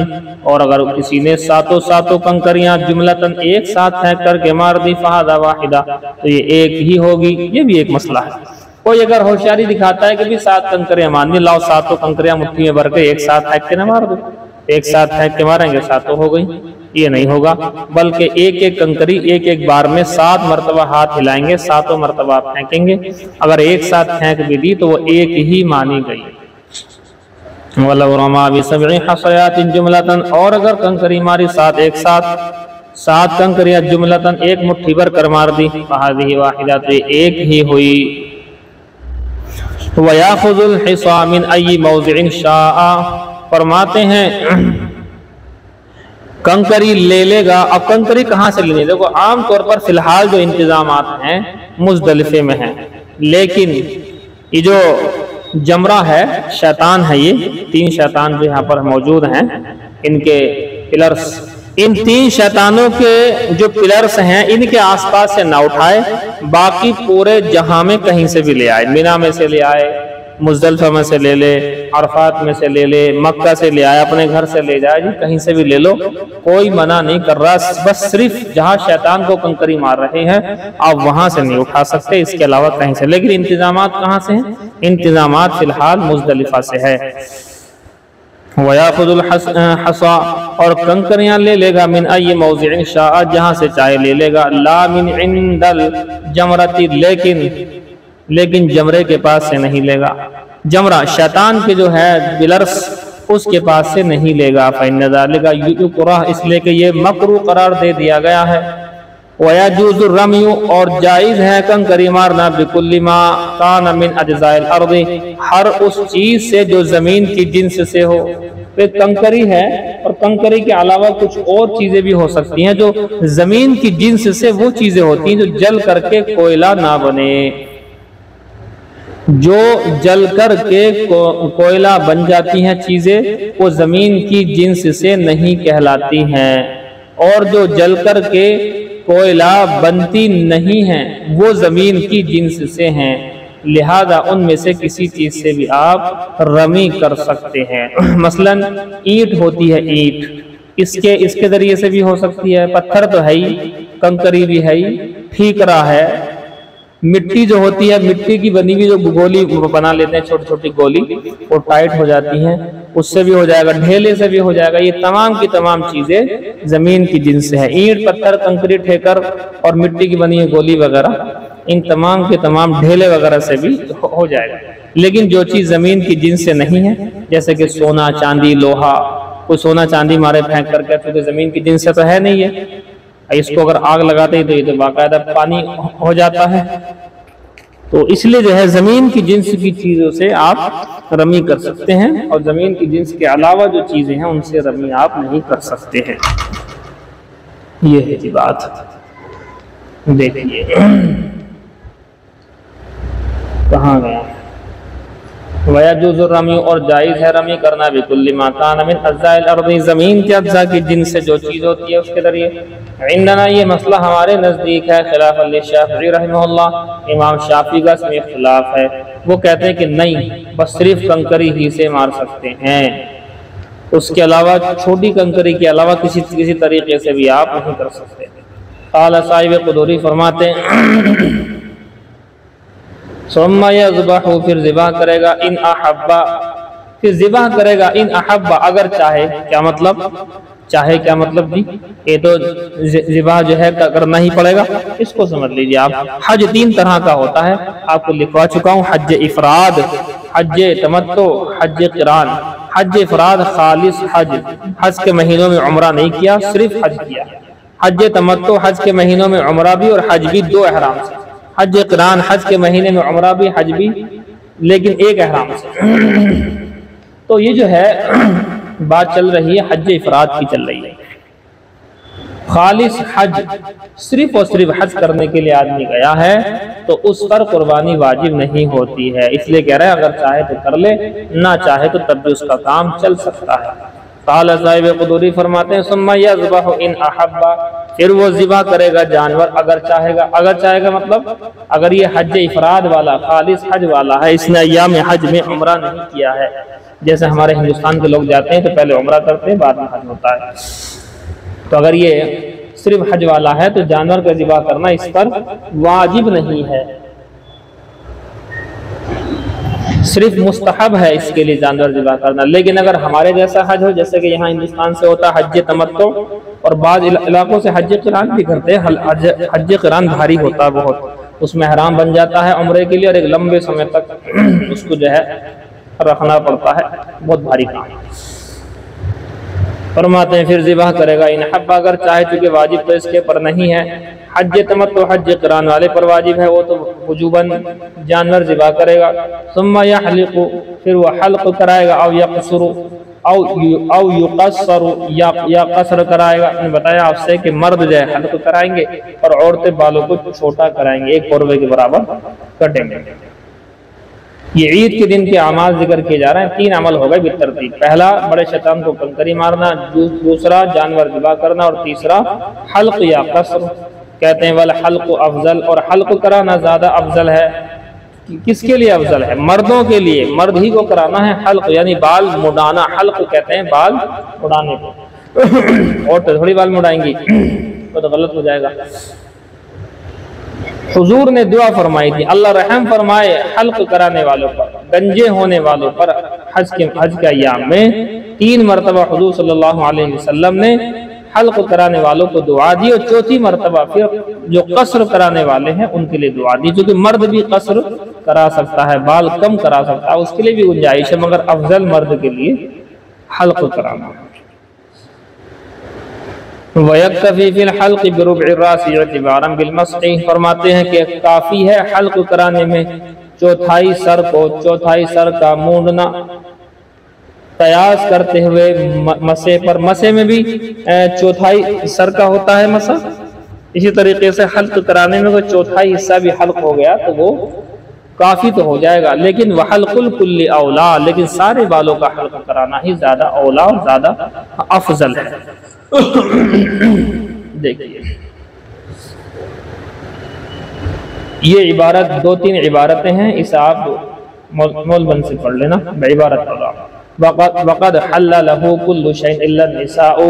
اور اگر کسی نے ساتوں کنکریاں جملتاً ایک ساتھ پھینک کر کے مار دی، فَهَذَا وَاحِدًا، تو یہ ایک ہی ہوگی، یہ بھی ایک مسئلہ ہے۔ کوئی اگر ہوشیاری دکھاتا ہے کہ بھی 7 کنکریاں مارنی، لاؤ 7 کنکریاں مٹھی میں بھر کے ایک ساتھ پھینک کے نہ مار دو، ایک ساتھ پھینک کے ماریں گے 7 ہو گئی، یہ نہیں ہوگا، بلکہ ایک کنکری ایک بار میں 7 مرتبہ ہاتھ ہلائیں گے، 7 مرتبہ پھینکیں گے، اگر ایک ساتھ پھینک بھی دی تو وہ ایک ہی مانی گئی۔ وَلَوْ رَمَا بِسَبْعِ حَصَيَاتٍ جُمْلَةً، اور اگر کنکری ماری 7 ایک ساتھ، 7 کنکریاں جملتاً ایک مٹھی بھر کر مار دی، فَهَذِهِ وَاحِدَةٌ، تو ایک ہی ہوئی۔ وَيَأْخُذُ الْحِصَىٰ مِنْ أَيِّ مَوْضِعٍ شَاءَ، فرماتے ہیں کنکری لے لے گا۔ اب کنکری کہاں سے لینی؟ دیکھو عام طور پر فی الحال جو انتظامات ہیں مزدلفے میں ہیں، لیکن یہ جو جمرہ ہے، شیطان ہے، یہ 3 شیطان جو یہاں پر موجود ہیں، ان کے پلرز، ان 3 شیطانوں کے جو پلرز ہیں ان کے آس پاس سے نہ اٹھائے، باقی پورے جہاں میں کہیں سے بھی لے آئے، مینا میں سے لے آئے، مزدلفہ میں سے لے لے، عرفات میں سے لے لے، مکہ سے لے آئے، اپنے گھر سے لے جائے، جی کہیں سے بھی لے لو، کوئی منع نہیں کر رہا، بس صرف جہاں شیطان کو کنکری مار رہے ہیں آپ وہاں سے نہیں اٹھا سکتے، اس کے علاوہ کہیں سے۔ لیکن انتظامات کہاں سے ہیں؟ انتظامات فی الحال مزدلفہ سے ہے۔ وَيَأْخُذُ الْحَصَى، اور کنکریاں لے لے گا، من أَيِّ مَوْضِعٍ شَاءَ، جہاں سے چاہے لے لے گا، لَا مِنْ عِنْدَ الْجَمْرَةِ، لیکن جمرے کے پاس سے نہیں لے گا، جمرہ شیطان کے جو ہے بلرس اس کے پاس سے نہیں لے گا، فَإِنَّ ذَلِكَ يُكْرَهُ، اس لیے کہ یہ مکروہ قرار دے دیا گیا ہے۔ وَيَجُوزُ الرَّمْيُ، اور جائز ہے کنکری مارنا، بِكُلِّ مَا كَانَ مِنْ أَجْزَاءِ الْأَرْضِ، ہر اس چیز سے جو زمین کی جنس سے ہو۔ پھر کنکری ہے اور کنکری کے علاوہ کچھ اور چیزیں بھی ہو سکتی ہیں جو زمین کی جنس سے وہ چیزیں ہوتی ہیں جو جل کر کے کوئلہ نہ بنے، جو جل کر کے کوئلہ بن جاتی ہیں چیزیں وہ زمین کی جنس سے نہیں کہلاتی ہیں، اور جو جل کر کے کوئلہ بنتی نہیں ہیں وہ زمین کی جنس سے ہیں، لہذا ان میں سے کسی چیز سے بھی آپ رمی کر سکتے ہیں۔ مثلا اینٹ ہوتی ہے، اینٹ اس کے ذریعے سے بھی ہو سکتی ہے، پتھر تو ہے ہی، کنکری بھی ہے ہی، ٹھیکرا ہے، مٹی جو ہوتی ہے، مٹی کی بنی ہوئی جو گولی بنا لیتے ہیں، چھوٹی چھوٹی گولی وہ ٹائٹ ہو جاتی ہیں، اس سے بھی ہو جائے گا، ڈھیلے سے بھی ہو جائے گا، یہ تمام کی تمام چیزیں زمین کی جنس سے ہے۔ اینٹ، پتھر، کنکری، ٹھیکر اور مٹی کی بنی ہوئی گولی وغیرہ، ان تمام کے تمام ڈھیلے وغیرہ سے بھی ہو جائے گا۔ لیکن جو چیز زمین کی جنس سے نہیں ہے، جیسے کہ سونا، چاندی، لوہا، کوئی سونا چاندی مارے پھینک کر کے، کیونکہ زمین کی جنس سے تو ہے نہیں ہے، اس کو اگر آگ لگاتے ہیں تو یہ تو باقاعدہ پانی ہو جاتا ہے، تو اس لیے جو ہے زمین کی جنس کی چیزوں سے آپ رمی کر سکتے ہیں، اور زمین کی جنس کے علاوہ جو چیزیں ہیں ان سے رمی آپ نہیں کر سکتے ہیں۔ یہ ہے جی بات، دیکھیے کہاں گیا۔ وَيَجُوزُ الرَّمْيُ، اور جائز ہے رمی کرنا، بِكُلِّ مَا كَانَ مِنْ أَجْزَاءِ الْأَرْضِ، زمین کے اجزاء کی جنس سے جو چیز ہوتی ہے اس کے ذریعے۔ عندنا، یہ مسئلہ ہمارے نزدیک ہے، خلاف للشافعی رحمہ اللہ، امام شافعی کا اس میں اختلاف ہے، وہ کہتے ہیں کہ نہیں، بس صرف کنکری ہی سے مار سکتے ہیں، اس کے علاوہ چھوٹی کنکری کے علاوہ کسی طریقے سے بھی آپ نہیں کر سکتے۔ قال صاحب قدوری فرماتے ہیں ثم یذبح، پھر ذبح کرے گا، ان احبا، پھر ذبح کرے گا، ان احبا، اگر چاہے، کیا مطلب؟ چاہے کیا مطلب جی؟ یہ تو ذبح جو ہے کرنا ہی پڑے گا، اس کو سمجھ لیجئے آپ۔ حج 3 طرح کا ہوتا ہے، آپ کو لکھوا چکا ہوں، حج افراد، حج تمتع، حج قران۔ حج افراد خالص حج کے مہینوں میں عمرہ نہیں کیا، صرف حج کیا۔ حج تمتع، حج کے مہینوں میں عمرہ بھی اور حج بھی 2 احرام سے۔ حج قران، حج کے مہینے میں عمرہ بھی حج بھی لیکن 1 احرام سے۔ تو یہ جو ہے بات چل رہی ہے حج افراد کی چل رہی ہے۔ خالص حج، صرف اور صرف حج کرنے کے لیے آدمی گیا ہے تو اس پر قربانی واجب نہیں ہوتی ہے، اس لیے کہہ رہے ہیں اگر چاہے تو کر لے، نہ چاہے تو تب بھی اس کا کام چل سکتا ہے۔ قال صاحب قدوری فرماتے ہیں ثم یذبح ان احبا، پھر وہ ذبح کرے گا جانور اگر چاہے گا۔ اگر چاہے گا مطلب اگر یہ حج افراد والا خالص حج والا ہے، اس نے ایام حج میں عمرہ نہیں کیا ہے، جیسے ہمارے ہندوستان کے لوگ جاتے ہیں تو پہلے عمرہ کرتے ہیں بعد میں حج ہوتا ہے، تو اگر یہ صرف حج والا ہے تو جانور کا ذبح کرنا اس پر واجب نہیں ہے، صرف مستحب ہے اس کے لیے جانور ذبح کرنا۔ لیکن اگر ہمارے جیسا حج ہو، جیسے کہ یہاں ہندوستان سے ہوتا ہے حج تمتع، اور بعض علاقوں سے حج قران بھی کرتے ہیں، حج قران بھاری ہوتا ہے بہت، اس میں احرام بن جاتا ہے عمرے کے لیے اور ایک لمبے سمے تک اس کو جو ہے رکھنا پڑتا ہے، بہت بھاری کام۔ فرماتے ہیں پھر ذبح کرے گا ان حبا، اگر چاہے، چونکہ واجب تو اس کے پر نہیں ہے۔ حج تمتع حج قران والے پر واجب ہے، وہ تو وجوباً جانور ذبح کرے گا۔ ثم یحلق، پھر وہ حلق کرائے گا، او یقصر او یقصر، یا قصر کرائے گا۔ میں نے بتایا آپ سے کہ مرد جو ہے حلق کرائیں گے اور عورتیں بالوں کو چھوٹا کرائیں گے، 1 قربے کے برابر کٹیں گے۔ یہ عید کے دن کے اعمال ذکر کیے جا رہے ہیں، 3 عمل ہو گئے بالترتیب۔ پہلا بڑے شیطان کو کنکری مارنا، دوسرا جانور ذبح کرنا، اور تیسرا حلق یا قصر۔ کہتے ہیں والحلق افضل، اور حلق کرانا زیادہ افضل ہے۔ کس کے لیے افضل ہے؟ مردوں کے لیے، مرد ہی کو کرانا ہے حلق، یعنی بال مڈانا، حلق کہتے ہیں بال مڈانے کو، اور تو تھوڑی بال مڈائیں گی تو غلط ہو جائے گا۔ حضور نے دعا فرمائی تھی اللہ رحم فرمائے حلق کرانے والوں پر، گنجے ہونے والوں پر۔ حج کے ایام میں 3 مرتبہ حضور صلی اللہ علیہ وسلم نے حلق کرانے والوں کو دعا دی، اور 4تھی مرتبہ پھر جو قصر کرانے والے ہیں ان کے لیے دعا دی، کیونکہ مرد بھی قصر کرا سکتا ہے، بال کم کرا سکتا ہے، اس کے لیے بھی گنجائش ہے، مگر افضل مرد کے لیے حلق کرانا۔ وَيَكْتَفِي فِي الْحَلْقِ بِرُبْعِ الرَّاسِ اعْتِبَارًا بِالْمَسْحِ، فرماتے ہیں کہ کافی ہے حلق کرانے میں چوتھائی سر کو، چوتھائی سر کا مونڈنا، قیاس کرتے ہوئے مسے پر۔ مسے میں بھی چوتھائی سر کا ہوتا ہے مسا، اسی طریقے سے حلق کرانے میں کوئی چوتھائی حصہ بھی حلق ہو گیا تو وہ کافی تو ہو جائے گا، لیکن وَحَلْقُ الْكُلِّ أَوْلَىٰ، لیکن سارے بالوں کا حلق کرانا ہی زیادہ اولا اور زیادہ افضل ہے۔ دیکھیے یہ عبارت 2-3 عبارتیں ہیں، اسے آپ مولبن سے پڑھ لینا، بعبارت پڑھ رہا ہوں۔ وَقَدْ حَلَّ لَهُ كُلُّ شَيْءٍ إِلَّا النِّسَاءُ،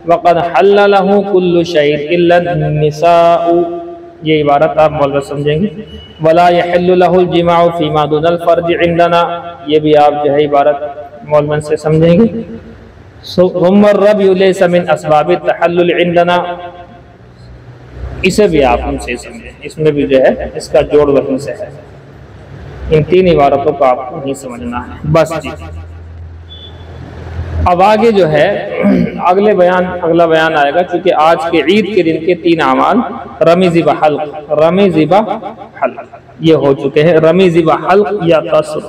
وَقَدْ حَلَّ لَهُ كُلُّ شَيْءٍ إِلَّا النِّسَاءُ، یہ عبارت آپ مولبن سمجھیں گے۔ وَلَا يَحِلُّ لَهُ الْجِمَاعُ فِي مَا دُونَ الْفَرْجِ عِنْدَنَا، یہ بھی آپ جو ہے عبارت مولبن سے سمجھیں گے۔ ثم الربی لیس من اسباب التحلل عندنا، اسے بھی آپ ان سے سمجھیں، اس میں بھی جو ہے اس کا جوڑ وہیں سے ہے۔ ان 3 عبارتوں کو آپ کو نہیں سمجھنا ہے بس جی۔ اب آگے جو ہے اگلا بیان آئے گا، چونکہ آج کے عید کے دن کے 3 اعمال رمی ذبح حلق، رمی ذبح حلق یہ ہو چکے ہیں، رمی ذبح حلق یا قصر،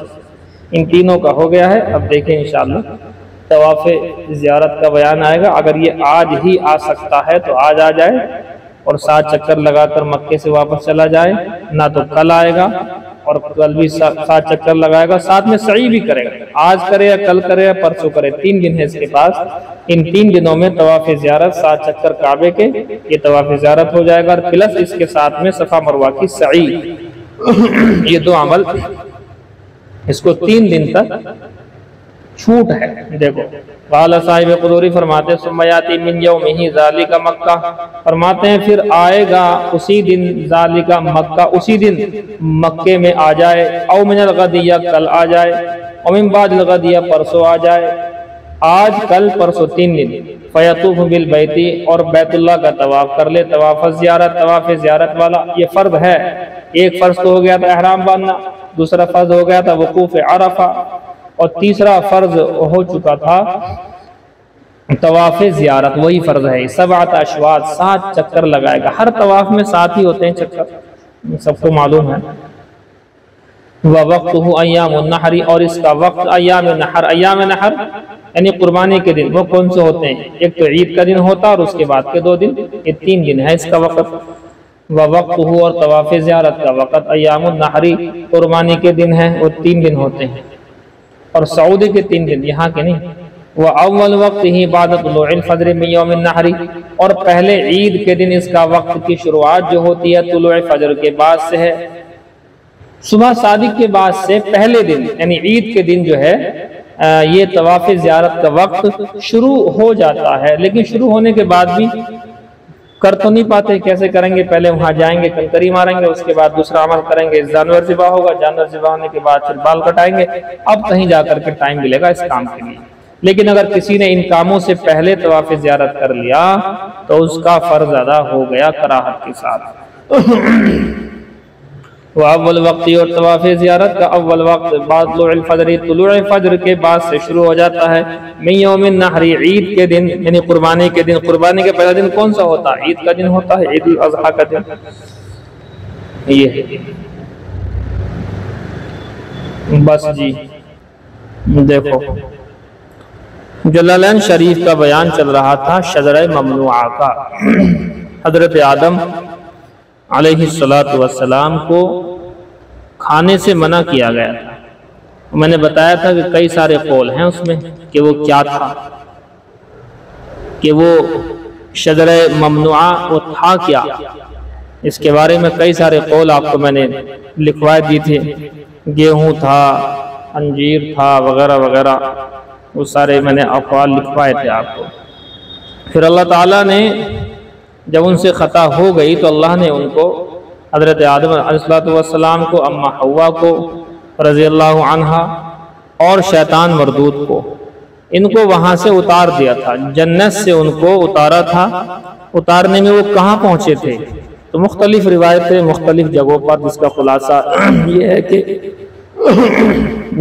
ان تینوں کا ہو گیا ہے۔ اب دیکھیں انشاءاللہ طواف زیارت کا بیان آئے گا، اگر یہ آج ہی آ سکتا ہے تو آج آ جائے اور 7 چکر لگا کر مکے سے واپس چلا جائے، نہ تو کل آئے گا اور کل بھی 7 چکر لگائے گا، ساتھ میں سعی بھی کرے گا، آج کرے یا کل کرے یا پرسوں کرے، 3 دن ہے اس کے پاس، ان 3 دنوں میں طواف زیارت 7 چکر کعبے کے، یہ طواف زیارت ہو جائے گا، اور پلس اس کے ساتھ میں صفا مروہ کی سعی، یہ 2 عمل اس کو 3 دن تک چھوٹ ہے۔ دیکھو قال صاحب قدوری فرماتے ثم یاتی من یومہ ذالک مکہ، فرماتے ہیں پھر آئے گا اسی دن ذالک مکہ، اسی دن مکے میں آ جائے، او من الغدیہ کل آ جائے، او من بعد الغدیہ پرسوں آ جائے، آج کل پرسوں 3 دن، فیطوف بالبیت اور بیت اللہ کا طواف کر لے، طواف زیارت والا یہ فرض ہے، ایک فرض تو ہو گیا تھا احرام باندھنا، دوسرا فرض ہو گیا تھا وقوف عرفہ، اور تیسرا فرض ہو چکا تھا طواف زیارت، وہی فرض ہے۔ 7 اشواط 7 چکر لگائے گا، ہر طواف میں 7 ہی ہوتے ہیں چکر، سب کو معلوم ہے۔ وَوَقْتُهُ أَيَّامُ النَّحْرِ، اور اس کا وقت ایام نحر، ایام نحر یعنی قربانی کے دن، وہ کون سے ہوتے ہیں؟ ایک تو عید کا دن ہوتا اور اس کے بعد کے 2 دن، یہ 3 دن ہے اس کا وقت۔ وَوَقْتُهُ، اور طواف زیارت کا وقت ایام النحر قربانی کے دن ہے، وہ 3 دن ہوتے ہیں، اور سعودی کے 3 دن، یہاں کے نہیں۔ وَأَوَّلُ وَقْتِهِ بَعْدَ طُلُوعِ الْفَجْرِ مِنْ يَوْمِ النَّحْرِ، اور پہلے عید کے دن اس کا وقت کی شروعات جو ہوتی ہے طلوع فجر کے بعد سے ہے، صبح صادق کے بعد سے پہلے دن یعنی عید کے دن جو ہے یہ طواف زیارت کا وقت شروع ہو جاتا ہے، لیکن شروع ہونے کے بعد بھی کر تو نہیں پاتے، کیسے کریں گے؟ پہلے وہاں جائیں گے، کنکری ماریں گے، اس کے بعد دوسرا عمل کریں گے، جانور ذبح ہوگا، جانور ذبح ہونے کے بعد پھر بال کٹائیں گے، اب کہیں جا کر کے ٹائم ملے گا اس کام کے لیے۔ لیکن اگر کسی نے ان کاموں سے پہلے طواف زیارت کر لیا تو اس کا فرض ادا ہو گیا کراہت کے ساتھ۔ وہ اول وقت، اور طواف زیارت کا اول وقت بعد طلوع الفجر، طلوع فجر کے بعد سے شروع ہو جاتا ہے، من یوم النحر، عید کے دن یعنی قربانی کے دن۔ قربانی کا پہلا دن کون سا ہوتا ہے؟ عید کا دن ہوتا ہے، عید الاضحیٰ کا دن یہ بس جی۔ دیکھو جلالین شریف کا بیان چل رہا تھا شجرہ ممنوعہ کا، حضرت آدم علیہ السلام کو کھانے سے منع کیا گیا تھا۔ میں نے بتایا تھا کہ کئی سارے قول ہیں اس میں کہ وہ کیا تھا، کہ وہ شجرہ ممنوعہ وہ تھا کیا، اس کے بارے میں کئی سارے قول آپ کو میں نے لکھوائے دی تھے، گیہوں تھا، انجیر تھا، وغیرہ وغیرہ، وہ سارے میں نے اقوال لکھوائے تھے آپ کو۔ پھر اللہ تعالیٰ نے جب ان سے خطا ہو گئی تو اللہ نے ان کو، حضرت آدم علیہ السلام کو، اماں حوا کو رضی اللہ عنہا اور شیطان مردود کو، ان کو وہاں سے اتار دیا تھا، جنت سے ان کو اتارا تھا۔ اتارنے میں وہ کہاں پہنچے تھے؟ تو مختلف روایتیں مختلف جگہوں پر، جس کا خلاصہ یہ ہے کہ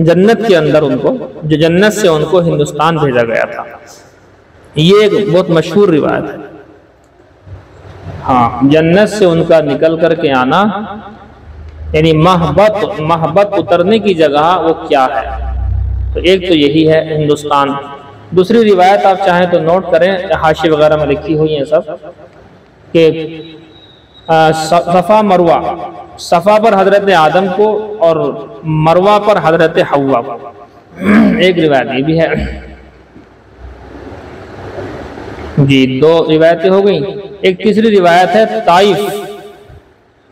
جنت کے اندر ان کو، جو جنت سے ان کو ہندوستان بھیجا گیا تھا۔ یہ ایک بہت مشہور روایت ہے۔ ہاں، جنت سے ان کا نکل کر کے آنا، یعنی محبت اترنے کی جگہ وہ کیا ہے؟ تو ایک تو یہی ہے ہندوستان۔ دوسری روایت آپ چاہیں تو نوٹ کریں، حاشیے وغیرہ میں لکھی ہوئی ہیں سب، کہ صفا مروہ، صفا پر حضرت آدم کو اور مروہ پر حضرت حوا کو۔ ایک روایت یہ بھی ہے جی، دو روایتیں ہو گئیں۔ ایک تیسری روایت ہے طائف،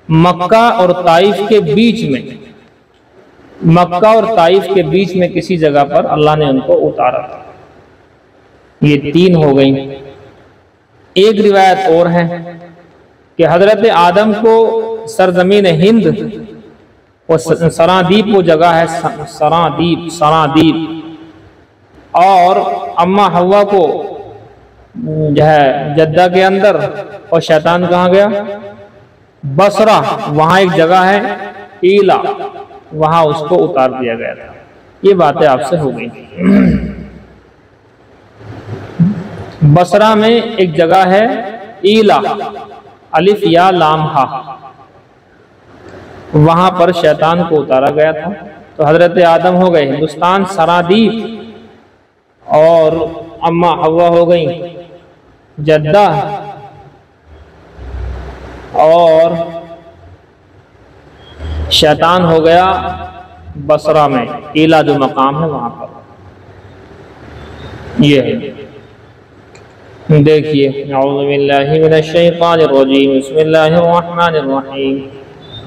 مکہ اور طائف کے بیچ میں، مکہ اور طائف کے بیچ میں کسی جگہ پر اللہ نے ان کو اتارا تھا۔ یہ تین ہو گئیں۔ ایک روایت اور ہے کہ حضرت آدم کو سرزمین ہند، وہ سرادیپ وہ جگہ ہے، سرادیپ، اور اماں حوا کو جو ہے جدہ کے اندر، اور شیطان کہاں گیا؟ بصرہ، وہاں ایک جگہ ہے ایلا، وہاں اس کو اتار دیا گیا تھا۔ یہ باتیں آپ سے ہو گئی۔ بصرہ میں ایک جگہ ہے ایلا، الف یا لام ہا، وہاں پر شیطان کو اتارا گیا تھا۔ تو حضرت آدم ہو گئے ہندوستان سرادیپ، اور اماں حوا ہو گئی جدہ، اور شیطان ہو گیا بصرہ میں، ایلا جو مقام ہے وہاں پر۔ یہ ہے، دیکھیے، اعوذ باللہ من الشیطان الرجیم، بسم اللہ الرحمن الرحیم۔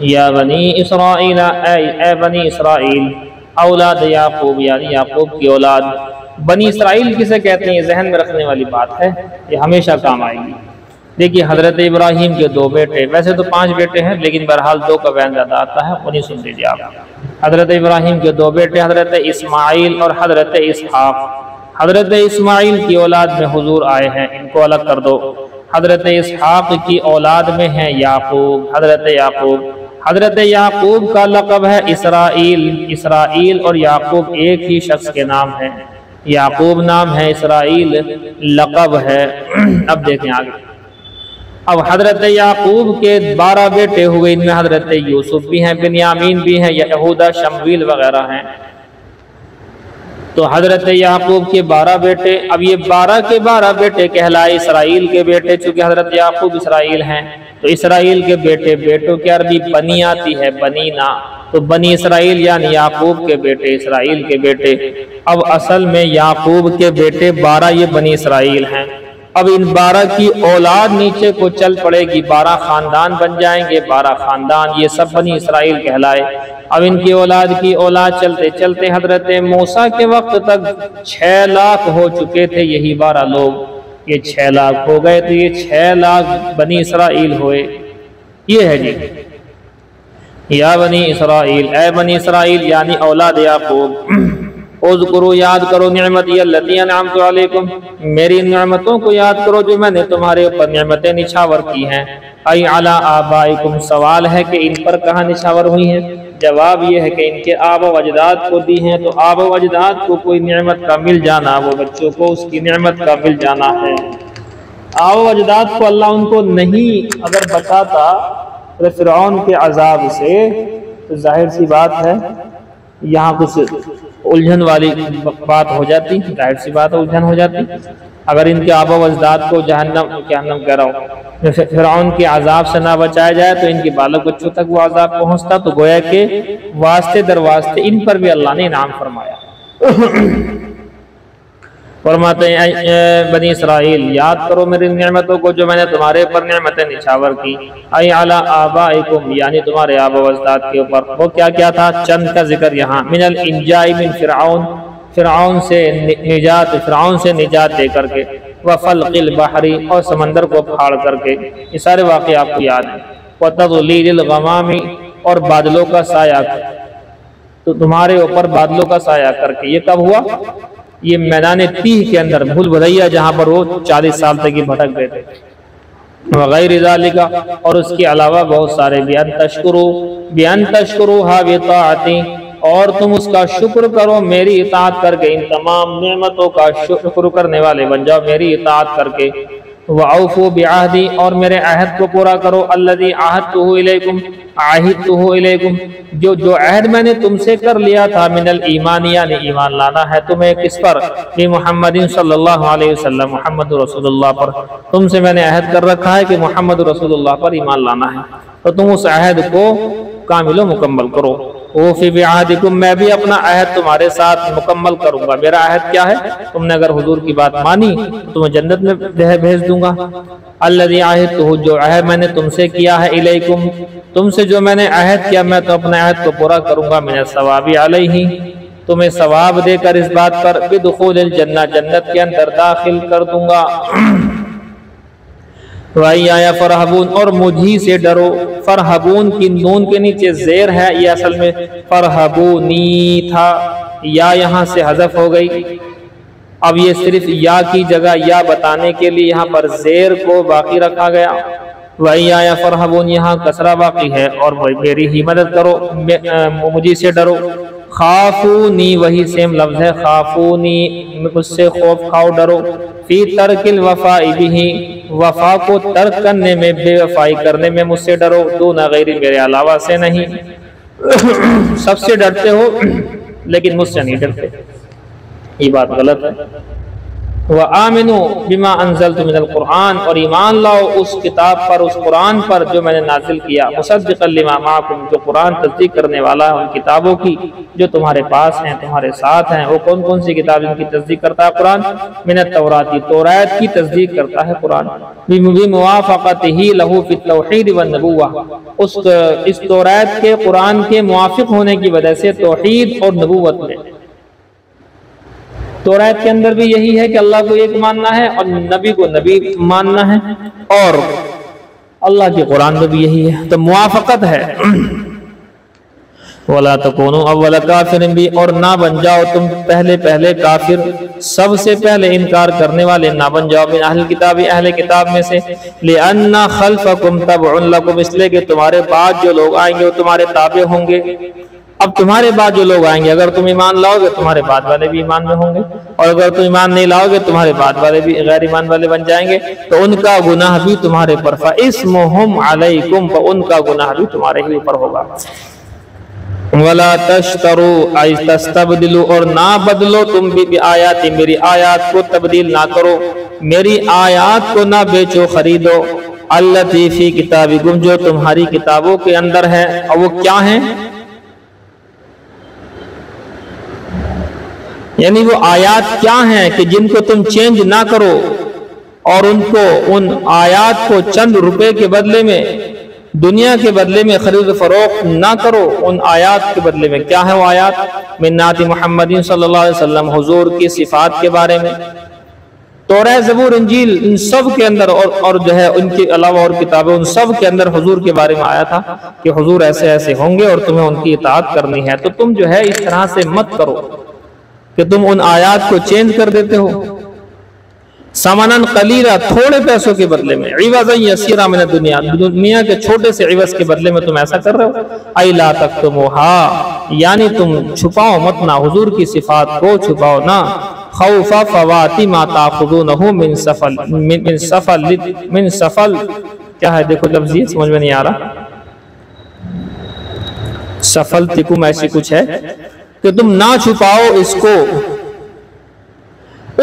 یا بنی اسرائیل، اے بنی اسرائیل، اولاد یعقوب، یعنی یعقوب کی اولاد۔ بنی اسرائیل کسے کہتے ہیں؟ یہ ذہن میں رکھنے والی بات ہے، یہ ہمیشہ کام آئے گی۔ دیکھیے، حضرت ابراہیم کے دو بیٹے، ویسے تو 5 بیٹے ہیں لیکن بہرحال 2 کا بیان زیادہ آتا ہے، انہیں سن لیجیے آپ۔ حضرت ابراہیم کے 2 بیٹے، حضرت اسماعیل اور حضرت اسحاق۔ حضرت اسماعیل کی اولاد میں حضور آئے ہیں، ان کو الگ کر دو۔ حضرت اسحاق کی اولاد میں ہیں یعقوب، حضرت یعقوب۔ حضرت یعقوب کا لقب ہے اسرائیل۔ اسرائیل اور یعقوب ایک ہی شخص کے نام ہیں، یعقوب نام ہے، اسرائیل لقب ہے۔ اب دیکھیں آگے، اب حضرت یعقوب کے 12 بیٹے ہوئے، ان میں حضرت یوسف بھی ہیں، بنیامین بھی ہیں، یہودا، شمویل وغیرہ ہیں۔ تو حضرت یعقوب کے 12 بیٹے، اب یہ 12 کے 12 بیٹے کہلائے اسرائیل کے بیٹے، چونکہ حضرت یعقوب اسرائیل ہیں۔ تو اسرائیل کے بیٹے، بیٹوں کی عربی بنی آتی ہے، بنینا، تو بنی اسرائیل یعنی یعقوب کے بیٹے، اسرائیل کے بیٹے۔ اب اصل میں یعقوب کے بیٹے 12 یہ بنی اسرائیل ہیں۔ اب ان 12 کی اولاد نیچے کو چل پڑے گی، 12 خاندان بن جائیں گے، 12 خاندان، یہ سب بنی اسرائیل کہلائے۔ اب ان کی اولاد چلتے چلتے حضرت موسیٰ کے وقت تک 6 لاکھ ہو چکے تھے، یہی 12 لوگ، یہ 6 لاکھ ہو گئے، تو یہ 6 لاکھ بنی اسرائیل ہوئے۔ یہ ہے جی، یا بنی اسرائیل، اے بنی اسرائیل یعنی اولاد یعقوب، اذکروا، یاد کرو، نعمتی التی انعمت علیکم، میری نعمتوں کو یاد کرو جو میں نے تمہارے اوپر نعمتیں نچھاور کی ہیں۔ ای علی آبائکم، سوال ہے کہ ان پر کہاں نچھاور ہوئی ہیں؟ جواب یہ ہے کہ ان کے آبا و اجداد کو دی ہیں، تو آبا و اجداد کو کوئی نعمت کا مل جانا، وہ بچوں کو اس کی نعمت کا مل جانا ہے۔ آبا و اجداد کو اللہ ان کو نہیں اگر بچاتا فرعون کے عذاب سے، تو ظاہر سی بات ہے یہاں کچھ الجھن والی بات ہو جاتی، ظاہر سی بات الجھن ہو جاتی۔ اگر ان کے آبا و اجداد کو جہنم کہہ رہا ہوں فرعون کے عذاب سے نہ بچایا جائے تو ان کے بالوں بچوں تک وہ عذاب پہنچتا، تو گویا کہ واسطے در واسطے ان پر بھی اللہ نے انعام فرمایا۔ فرماتے ہیں اے بنی اسرائیل یاد کرو میری نعمتوں کو جو میں نے تمہارے اوپر نعمتیں نچھاور کی، اے علی آبائکم یعنی تمہارے آبا و اجداد کے اوپر۔ وہ کیا کیا تھا؟ چند کا ذکر یہاں، من الانجاء من فرعون، فرعون سے نجات دے کر کے، وفلق البحر اور سمندر کو پھاڑ کر کے، یہ سارے واقعے آپ کو یاد ہیں، وتضلیل الغمام اور بادلوں کا سایہ، تو تمہارے اوپر بادلوں کا سایہ کر کے۔ یہ کب ہوا؟ یہ میدان تیہ کے اندر، بھول بھلیا جہاں پر وہ 40 سال تک ہی بھٹک گئے تھے، وغیر ذالک اور اس کے علاوہ بہت سارے، بیان تشکروها بطاعتی اور تم اس کا شکر کرو میری اطاعت کر کے، ان تمام نعمتوں کا شکر کرنے والے بن جاؤ میری اطاعت کر کے، وَأَوْفُوا بِعَهْدِي اور میرے عہد کو پورا کرو، الَّذِي عَاهَدتُّهُ إِلَيْكُمْ جو عہد میں نے تم سے کر لیا تھا، من الایمان یعنی ایمان لانا ہے تمہیں کس پر؟ محمد صلی اللہ علیہ وسلم، محمد رسول اللہ پر، تم سے میں نے عہد کر رکھا ہے کہ محمد رسول اللہ پر ایمان لانا ہے، تو تم اس عہد کو کامل و مکمل کرو۔ اوفی بعہدکم میں بھی اپنا عہد تمہارے ساتھ مکمل کروں گا۔ میرا عہد کیا ہے؟ تم نے اگر حضور کی بات مانی تو تمہیں جنت میں بھیج دوں گا۔ الذی عہدتہ جو عہد میں نے تم سے کیا ہے، الیکم تم سے جو میں نے عہد کیا میں تو اپنے عہد کو پورا کروں گا، من الثواب علیہ تمہیں ثواب دے کر اس بات پر، بدخول الجنہ جنت کے اندر داخل کر دوں گا۔ وَإِيَّايَ فَارْهَبُونَ اور مجھی سے ڈرو، فرحبون کی نون کے نیچے زیر ہے، یہ اصل میں فرحبونی تھا، یا یہاں سے حذف ہو گئی، اب یہ صرف یا کی جگہ یا بتانے کے لیے یہاں پر زیر کو باقی رکھا گیا۔ وَإِيَّايَ فَارْهَبُونَ یہاں کسرہ باقی ہے، اور میری ہی مدد کرو، مجھی سے ڈرو۔ خافونی وہی سیم لفظ ہے، خافونی مجھ سے خوف کھاؤ ڈرو، فی ترک الوفاء بہ وفا کو ترک کرنے میں، بے وفائی کرنے میں مجھ سے ڈرو، دون غیری میرے علاوہ سے نہیں۔ سب سے ڈرتے ہو لیکن مجھ سے نہیں ڈرتے، یہ بات غلط ہے۔ وَآمِنُوا بِمَا أَنزَلْتُ مِنَ الْقُرْآنِ اور ایمان لاؤ اس کتاب پر، اس قرآن پر جو میں نے نازل کیا، مصدقا لما معکم جو قرآن تصدیق کرنے والا ہے ان کتابوں کی جو تمہارے پاس ہیں، تمہارے ساتھ ہیں۔ وہ کون کون سی کتاب ان کی تصدیق کرتا ہے قرآن؟ من التوراۃ توریت کی تصدیق کرتا ہے قرآن، بموافقتہ لہ فی التوحید والنبوۃ اس توریت کے قرآن کے موافق ہونے کی وجہ سے توحید اور نبوت میں۔ توریت کے اندر بھی یہی ہے کہ اللہ کو ایک ماننا ہے اور نبی کو نبی ماننا ہے، اور اللہ کے قرآن میں بھی یہی ہے، تو موافقت ہے۔ وَلَا تَكُونُوا أَوَّلَ كَافِرٍ بِهِ اور نہ بن جاؤ تم پہلے کافر، سب سے پہلے انکار کرنے والے نہ بن جاؤ، من اہل کتاب اہل کتاب میں سے، لِأَنَّ خَلْفَكُمْ تَبْعٌ لَكُمْ اس لیے کہ تمہارے بعد جو لوگ آئیں گے وہ تمہارے تابع ہوں گے۔ اب تمہارے بعد جو لوگ آئیں گے اگر تم ایمان لاؤ گے تمہارے بعد والے بھی ایمان میں ہوں گے، اور اگر تم ایمان نہیں لاؤ گے تمہارے بعد والے بھی غیر ایمان والے بن جائیں گے، تو ان کا گناہ بھی تمہارے پر، فَإِسْمُهُمْ عَلَيْكُمْ ان کا گناہ بھی تمہارے ہی اوپر ہوگا۔ وَلَا تَشْتَرُوا أَيْ تَسْتَبْدِلُوا اور نہ بدلو تم بھی آیات میری آیات کو تبدیل نہ کرو، میری آیات کو نہ بیچو خریدو، الَّتِي فِي كِتَابِكُمْ جو تمہاری کتابوں کے اندر ہے، اور وہ کیا ہیں؟ یعنی وہ آیات کیا ہیں کہ جن کو تم چینج نہ کرو، اور ان آیات کو چند روپے کے بدلے میں، دنیا کے بدلے میں خرید و فروخت نہ کرو، ان آیات کے بدلے میں کیا ہے وہ آیات؟ من نعت محمد صلی اللہ علیہ وسلم حضور کی صفات کے بارے میں، توریت زبور انجیل ان سب کے اندر، اور جو ہے ان کے علاوہ اور کتابیں ان سب کے اندر حضور کے بارے میں آیا تھا کہ حضور ایسے ایسے ہوں گے اور تمہیں ان کی اطاعت کرنی ہے، تو تم جو ہے اس طرح سے مت کرو کہ تم ان آیات کو چینج کر دیتے ہو، سمنن قلیلا تھوڑے پیسوں کے بدلے میں، عوضا یسیرا من الدنیا دنیا کے چھوٹے سے عوض کے بدلے میں تم ایسا کر رہے ہو۔ ای لا تکتموہا یعنی تم چھپاؤ مت نہ، حضور کی صفات کو چھپاؤ نہ، خوف فواتی ما تاخذونہ من سفل کیا ہے دیکھو لفظی سمجھ میں نہیں آ رہا، سفل تکم ایسی کچھ ہے کہ تم نہ چھپاؤ اس کو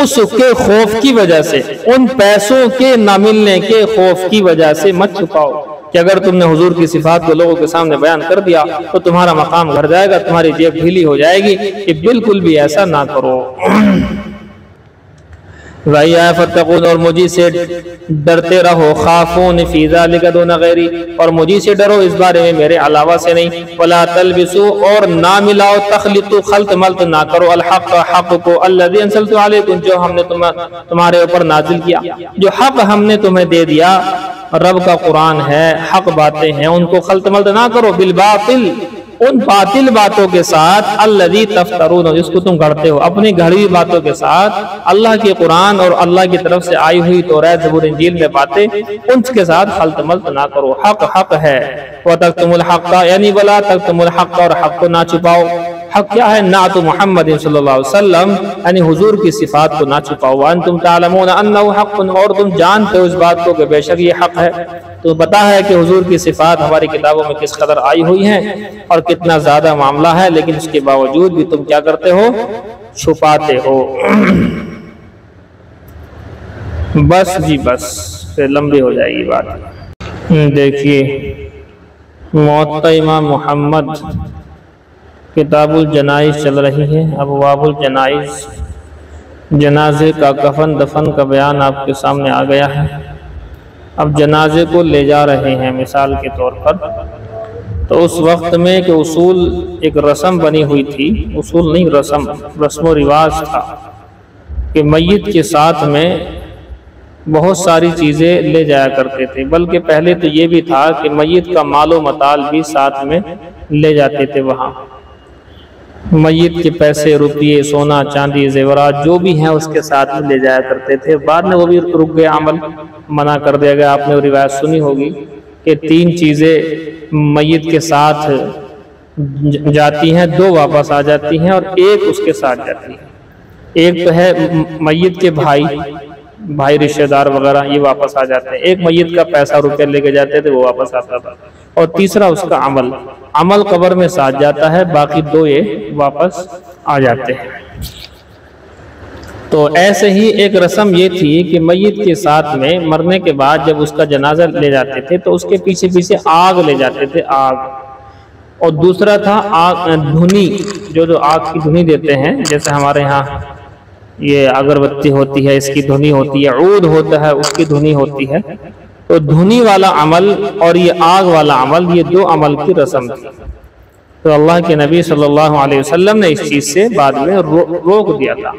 اس کے خوف کی وجہ سے، ان پیسوں کے نہ ملنے کے خوف کی وجہ سے مت چھپاؤ کہ اگر تم نے حضور کی صفات کو لوگوں کے سامنے بیان کر دیا تو تمہارا مقام گھر جائے گا، تمہاری جیب ڈھیلی ہو جائے گی، کہ بالکل بھی ایسا نہ کرو۔ وَإِيَّايَ فَاتَّقُونَ اور مجھے سے ڈرتے رہو، خافون فی ذَلِکَ دُونَ غَیری اور مجھے سے ڈرو اس بارے میں میرے علاوہ سے نہیں، وَلَا تَلْبِسُوا اور نہ ملاؤ، تخلطوا خلط ملط نہ کرو، الحق حق کو، الذی انزلت علیکم جو ہم نے تمہارے اوپر نازل کیا، جو حق ہم نے تمہیں دے دیا رب کا قرآن ہے، حق باتیں ہیں، ان کو خلط ملط نہ کرو، بالباطل ان باطل باتوں کے ساتھ، الذی تفترون جس کو تم گھڑتے ہو، اپنی گھڑی باتوں کے ساتھ اللہ کے قرآن اور اللہ کی طرف سے آئی ہوئی توریت زبور انجیل میں باتیں ان کے ساتھ خلط ملط نہ کرو، حق حق ہے، وَتَكْتُمُ الْحَقَّ یعنی وَلَا تَكْتُمُ الْحَقَّ اور حق کو نہ چھپاؤ، حق کیا ہے؟ نعت محمد صلی اللہ علیہ وسلم یعنی حضور کی صفات کو نہ چھپاؤ، وَأَنْتُمْ تَعْلَمُونَ أَنَّهُ حَقٌّ اور تم جانتے ہو اس بات کو کہ بے شک یہ حق ہے، تو پتہ ہے کہ حضور کی صفات ہماری کتابوں میں کس قدر آئی ہوئی ہیں اور کتنا زیادہ معاملہ ہے، لیکن اس کے باوجود بھی تم کیا کرتے ہو؟ چھپاتے ہو۔ بس جی بس پھر لمبی ہو جائے گی بات۔ دیکھیے موطا امام محمد کتاب الجنائز چل رہی ہے، ابواب الجنائز، جنازے کا کفن دفن کا بیان آپ کے سامنے آ گیا ہے۔ اب جنازے کو لے جا رہے ہیں مثال کے طور پر، تو اس وقت میں کہ اصول ایک رسم بنی ہوئی تھی، اصول نہیں رسم و رواج تھا کہ میت کے ساتھ میں بہت ساری چیزیں لے جایا کرتے تھے، بلکہ پہلے تو یہ بھی تھا کہ میت کا مال و متال بھی ساتھ میں لے جاتے تھے، وہاں میت کے پیسے روپیے سونا چاندی زیورات جو بھی ہیں اس کے ساتھ میں لے جایا کرتے تھے۔ بعد میں وہ بھی رک گیا، عمل منع کر دیا گیا۔ آپ نے روایت سنی ہوگی کہ 3 چیزیں میت کے ساتھ جاتی ہیں، 2 واپس آ جاتی ہیں اور 1 اس کے ساتھ جاتی ہے۔ ایک تو ہے میت کے بھائی رشتہ دار وغیرہ، یہ واپس آ جاتے ہیں۔ ایک میت کا پیسہ روپیہ لے کے جاتے تھے، وہ واپس آتا تھا۔ اور تیسرا اس کا عمل قبر میں ساتھ جاتا ہے، باقی 2 یہ واپس آ جاتے ہیں۔ تو ایسے ہی ایک رسم یہ تھی کہ میت کے ساتھ میں مرنے کے بعد جب اس کا جنازہ لے جاتے تھے تو اس کے پیچھے پیچھے آگ لے جاتے تھے، آگ، اور دوسرا تھا آگ دھنی، جو آگ کی دھنی دیتے ہیں، جیسے ہمارے ہاں یہ اگربتی ہوتی ہے اس کی دھنی ہوتی ہے، عود ہوتا ہے اس کی دھنی ہوتی ہے، تو دھنی والا عمل اور یہ آگ والا عمل، یہ 2 عمل کی رسم تھی۔ تو اللہ کے نبی صلی اللہ علیہ وسلم نے اس چیز سے بعد میں روک دیا تھا۔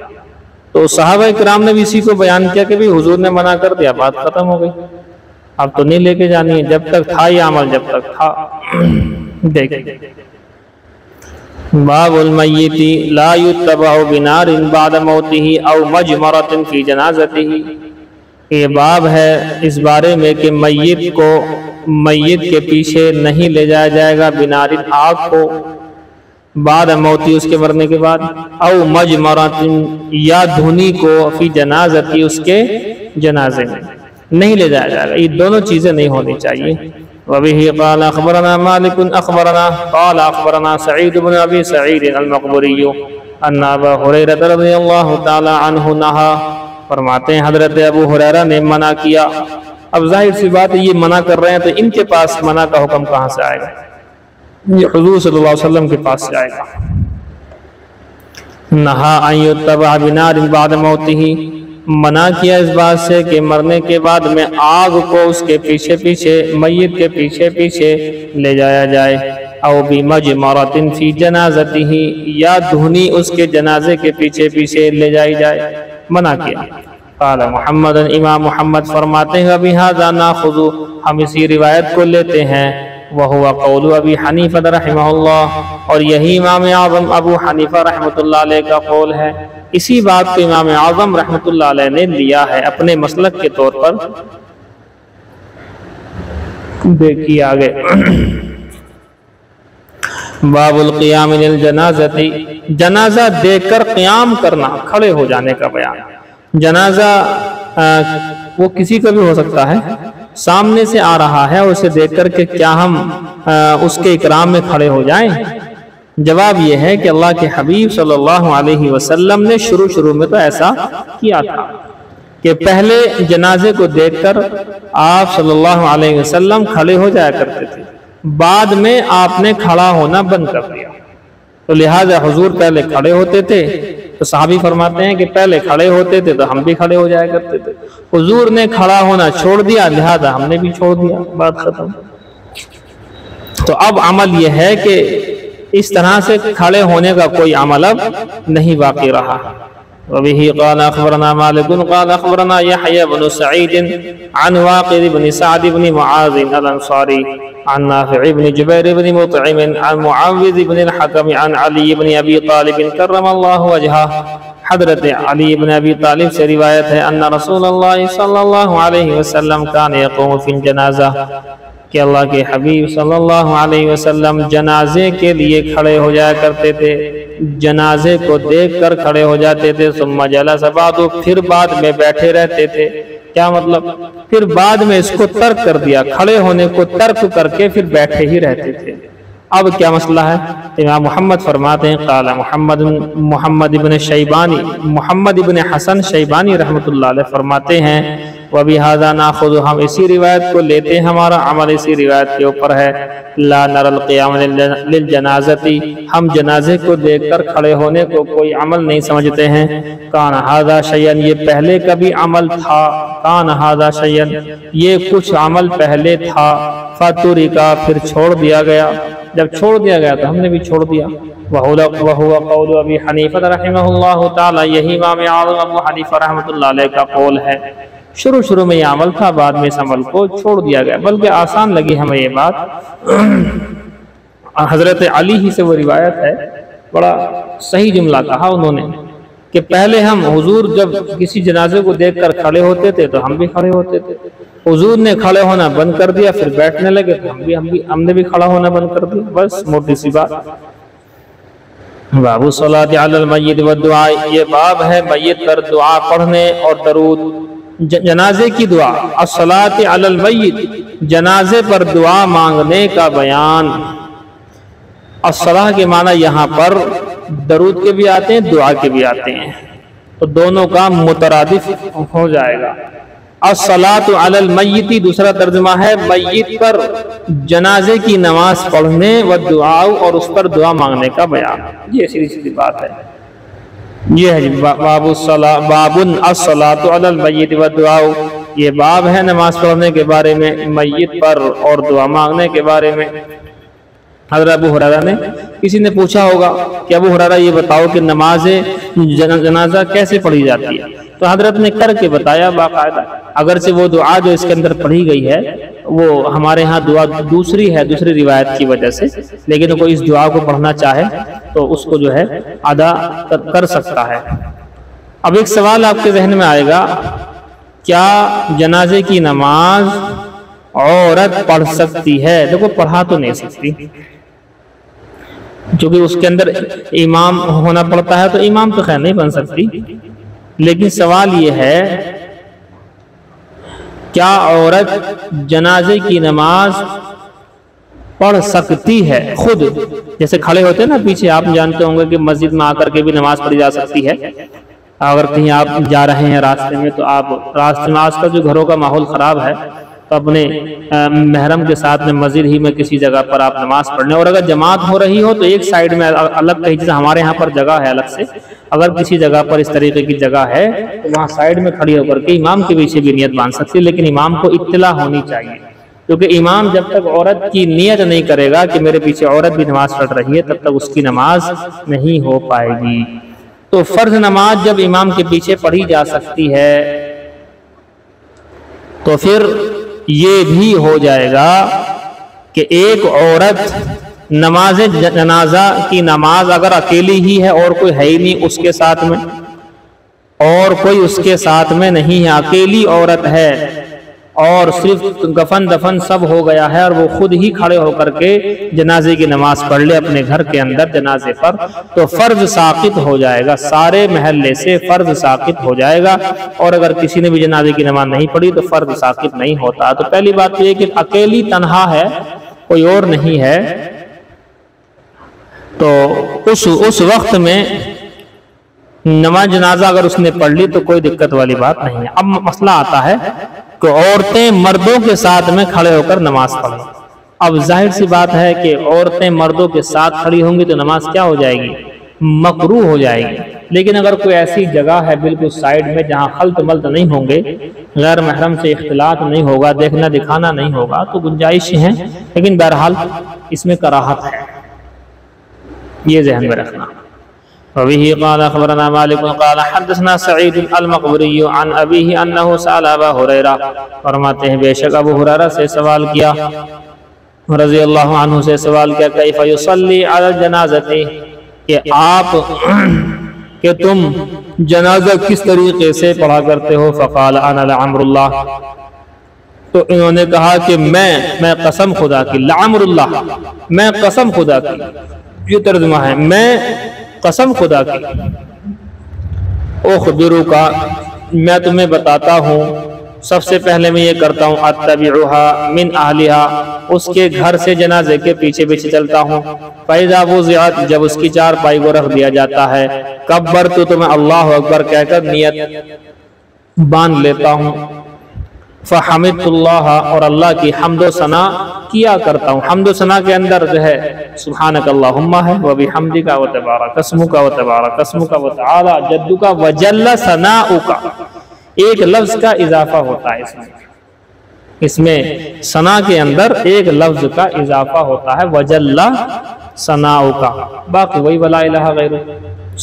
تو صحابہ کرام نے بھی اسی کو بیان کیا کہ بھی حضور نے منع کر دیا، بات ختم ہو گئی، اب تو نہیں لے کے جانی ہے، جب تک تھا یہ عمل، جب تک تھا۔ دیکھیں باب المیت لا یتبع بنار بعد موتہ او مجمرۃ فی جنازتہ، یہ باب ہے اس بارے میں کہ میت کے پیچھے نہیں لے جایا جائے گا بنار آگ کو، بعد موتی اس کے مرنے کے بعد، او مجمرۃ یا دھنی کو، فی جنازتی اس کے جنازے میں نہیں لے جایا جائے گا، یہ دونوں چیزیں نہیں ہونی چاہیے۔ وبه قال اخبرنا مالك قال اخبرنا سعيد بن ابي سعيد المقبري ان ابا هريره رضي الله تعالى عنه نهى، فرماتے ہیں حضرت ابو ہریرہ نے منع کیا۔ اب ظاہر سی بات ہے یہ منع کر رہے ہیں تو ان کے پاس منع کا حکم کہاں سے آئے گا؟ یہ حضور صلی اللہ علیہ وسلم کے پاس سے آئے گا۔ نہا ان یتبع بنار بعد موتہ، منع کیا اس بات سے کہ مرنے کے بعد میں آگ کو اس کے پیچھے پیچھے، میت کے پیچھے پیچھے لے جایا جائے، او بمجمرۃ فی جنازتہ یا دھنی اس کے جنازے کے پیچھے پیچھے لے جائی جائے، منع کیا۔ قال محمد، امام محمد فرماتے ہیں بہذا ناخذ، ہم اسی روایت کو لیتے ہیں، وہو قول ابی حنیفہ رحمہ اللہ، اور یہی امام اعظم ابو حنیفہ رحمۃ اللہ علیہ کا قول ہے۔ اسی بات کو امام اعظم رحمۃ اللہ علیہ نے لیا ہے اپنے مسلک کے طور پر۔ دیکھیے آگے باب القیام للجنازہ، جنازہ دیکھ کر قیام کرنا، کھڑے ہو جانے کا بیان۔ جنازہ وہ کسی کا بھی ہو سکتا ہے، سامنے سے آ رہا ہے، اسے دیکھ کر کہ کیا ہم اس کے اکرام میں کھڑے ہو جائیں؟ جواب یہ ہے کہ اللہ کے حبیب صلی اللہ علیہ وسلم نے شروع میں تو ایسا کیا تھا کہ پہلے جنازے کو دیکھ کر آپ صلی اللہ علیہ وسلم کھڑے ہو جایا کرتے تھے، بعد میں آپ نے کھڑا ہونا بند کر دیا، تو لہٰذا حضور پہلے کھڑے ہوتے تھے، تو صحابی فرماتے ہیں کہ پہلے کھڑے ہوتے تھے تو ہم بھی کھڑے ہو جایا کرتے تھے، حضور نے کھڑا ہونا چھوڑ دیا لہذا ہم نے بھی چھوڑ دیا، بات ختم۔ تو اب عمل یہ ہے کہ اس طرح سے کھڑے ہونے کا کوئی عمل اب نہیں باقی رہا۔ وبه قال اخبرنا مالك قال اخبرنا يحيى بن سعيد عن واقد بن سعد بن معاذ الانصاري عن نافع بن جبير بن مطعم عن معاوذ بن الحكم عن علي بن ابي طالب کرم اللہ وجہہ، حضرت علی بن ابی طالب سے روایت ہے ان رسول اللہ صلی اللہ علیہ وسلم کان یقوم فی الجنازہ، کہ اللہ کے حبیب صلی اللہ علیہ وسلم جنازے کے لیے کھڑے ہو جایا کرتے تھے، جنازے کو دیکھ کر کھڑے ہو جاتے تھے، ثم جلس بعد، پھر بعد میں بیٹھے رہتے تھے۔ کیا مطلب؟ پھر بعد میں اس کو ترک کر دیا، کھڑے ہونے کو ترک کر کے پھر بیٹھے ہی رہتے تھے۔ اب کیا مسئلہ ہے؟ امام محمد فرماتے ہیں قال محمد ابن شیبانی، محمد ابن حسن شیبانی رحمۃ اللہ علیہ فرماتے ہیں وَبِهَذَا نَأْخُذُ، ہم اسی روایت کو لیتے ہیں، ہمارا عمل اسی روایت کے اوپر ہے۔ لا نَرَى الْقِيَامَ لِلْجَنَازَةِ، ہم جنازے کو دیکھ کر کھڑے ہونے کو کوئی عمل نہیں سمجھتے ہیں۔ کان هَذَا شَيْئًا، یہ پہلے کا بھی عمل تھا، کان هَذَا شَيْئًا، یہ کچھ عمل پہلے تھا، فَتُرِكَ، پھر چھوڑ دیا گیا، جب چھوڑ دیا گیا تو ہم نے بھی چھوڑ دیا۔ وَهُوَ قَوْلُ أَبِي حَنِيفَةَ رَحِمَهُ اللَّهُ تعالی، یہی امام اعظم ابو حنیفہ رحمۃ اللہ علیہ کا قول ہے۔ شروع میں یہ عمل تھا، بعد میں اس عمل کو چھوڑ دیا گیا، بلکہ آسان لگی ہمیں یہ بات۔ حضرت علی ہی سے وہ روایت ہے، بڑا صحیح جملہ کہا انہوں نے کہ پہلے ہم حضور جب کسی جنازے کو دیکھ کر کھڑے ہوتے تھے تو ہم بھی کھڑے ہوتے تھے، حضور نے کھڑے ہونا بند کر دیا، پھر بیٹھنے لگے تو ہم نے بھی کھڑا ہونا بند کر دیا، بس موٹی سی بات۔ باب الصلاۃ علی المیت والدعاء، یہ باب ہے میت پر دعا پڑھنے اور درود، جنازے کی دعا، الصلاۃ علی المیت، جنازے پر دعا مانگنے کا بیان۔ الصلاۃ کے معنی یہاں پر درود کے بھی آتے ہیں، دعا کے بھی آتے ہیں، تو دونوں کا مترادف ہو جائے گا۔ الصلاۃ علی المیت دوسرا ترجمہ ہے میت پر جنازے کی نماز پڑھنے، والدعاء اور اس پر دعا مانگنے کا بیان، یہ سیدھی بات ہے۔ یہ ہے باب الصلاۃ علی المیت والدعاء، یہ باب ہے نماز پڑھنے کے بارے میں، میت پر اور دعا مانگنے کے بارے میں۔ حضرت ابو ہریرہ نے، کسی نے پوچھا ہوگا کہ ابو ہریرہ یہ بتاؤ کہ نماز جنازہ کیسے پڑھی جاتی ہے، تو حضرت نے کر کے بتایا باقاعدہ، اگرچہ وہ دعا جو اس کے اندر پڑھی گئی ہے وہ ہمارے ہاں دعا دوسری ہے، دوسری روایت کی وجہ سے، لیکن کوئی اس دعا کو پڑھنا چاہے تو اس کو جو ہے ادا کر سکتا ہے۔ اب ایک سوال آپ کے ذہن میں آئے گا، کیا جنازے کی نماز عورت پڑھ سکتی ہے؟ دیکھو پڑھا تو نہیں سکتی، چونکہ اس کے اندر امام ہونا پڑتا ہے، تو امام تو خیر نہیں بن سکتی، لیکن سوال یہ ہے کیا عورت جنازے کی نماز پڑھ سکتی ہے خود؟ جیسے کھڑے ہوتے ہیں نا پیچھے، آپ جانتے ہوں گے کہ مسجد میں آ کر کے بھی نماز پڑھی جا سکتی ہے۔ اگر کہیں آپ جا رہے ہیں راستے میں، تو آپ راستے میں، آج کل جو گھروں کا ماحول خراب ہے، تو اپنے محرم کے ساتھ میں مسجد ہی میں کسی جگہ پر آپ نماز پڑھنے، اور اگر جماعت ہو رہی ہو تو ایک سائیڈ میں الگ کہیں، جیسے ہمارے یہاں پر جگہ ہے الگ سے، اگر کسی جگہ پر اس طریقے کی جگہ ہے تو وہاں سائیڈ میں کھڑی ہو کر کے امام کے پیچھے بھی نیت باندھ سکتی ہے، لیکن امام کو اطلاع ہونی چاہیے، کیونکہ امام جب تک عورت کی نیت نہیں کرے گا کہ میرے پیچھے عورت بھی نماز پڑھ رہی ہے، تب تک اس کی نماز نہیں ہو پائے گی۔ تو فرض نماز جب امام کے پیچھے پڑھی جا سکتی ہے تو پھر یہ بھی ہو جائے گا کہ ایک عورت نماز جنازہ کی نماز اگر اکیلی ہی ہے اور کوئی ہے ہی نہیں اس کے ساتھ میں، اور کوئی اس کے ساتھ میں نہیں ہے، اکیلی عورت ہے اور صرف کفن دفن سب ہو گیا ہے، اور وہ خود ہی کھڑے ہو کر کے جنازے کی نماز پڑھ لے اپنے گھر کے اندر جنازے پر، تو فرض ساقط ہو جائے گا، سارے محلے سے فرض ساقط ہو جائے گا۔ اور اگر کسی نے بھی جنازے کی نماز نہیں پڑھی تو فرض ساقط نہیں ہوتا۔ تو پہلی بات یہ کہ اکیلی تنہا ہے، کوئی اور نہیں ہے، تو اس وقت میں نماز جنازہ اگر اس نے پڑھ لی تو کوئی دقت والی بات نہیں ہے۔ اب مسئلہ آتا ہے کہ عورتیں مردوں کے ساتھ میں کھڑے ہو کر نماز پڑھیں۔ اب ظاہر سی بات ہے کہ عورتیں مردوں کے ساتھ کھڑی ہوں گی تو نماز کیا ہو جائے گی؟ مکروہ ہو جائے گی۔ لیکن اگر کوئی ایسی جگہ ہے بالکل سائیڈ میں جہاں خلط ملط نہیں ہوں گے، غیر محرم سے اختلاط نہیں ہوگا، دیکھنا دکھانا نہیں ہوگا، تو گنجائش ہیں، لیکن بہرحال اس میں کراہت ہے، یہ ذہن میں رکھنا۔ وبه قال اخبرنا مالك قال حدثنا سعيد المقبري عن ابيه انه سأل ابا هريرة، فرماتے ہیں بے شک ابو ہریرہ سے سوال کیا، رضی اللہ عنہ سے سوال کیا، کیف یصلی علی الجنازۃ، کہ آپ کہ تم جنازہ کس طریقے سے پڑھا کرتے ہو؟ فقال انا لعمر اللہ، تو انہوں نے کہا کہ میں قسم خدا کی، لعمر اللہ میں قسم خدا کی، یہ ترجمہ ہے، میں قسم خدا کی، اخبرک میں تمہیں بتاتا ہوں، سب سے پہلے میں یہ کرتا ہوں، اتبعها من اہلها اس کے گھر سے جنازے کے پیچھے پیچھے چلتا ہوں، فاذا وضعت جب اس کی چارپائی کو رکھ دیا جاتا ہے، کبرت تو میں اللہ اکبر کہہ کر نیت باندھ لیتا ہوں، فحمدت اللہ اور اللہ کی حمد و ثنا کیا کرتا ہوں۔ حمد و ثنا کے اندر جو ہے سبحانک اللہم ہے، وبحمدک وتبارک اسمک وتبارک اسمک وتعالی جدک وجل ثناؤک، ایک لفظ کا اضافہ ہوتا ہے اس میں ثنا کے اندر ایک لفظ کا اضافہ ہوتا ہے، وجل ثناؤک، باقی وہی ولا الہ غیرہ،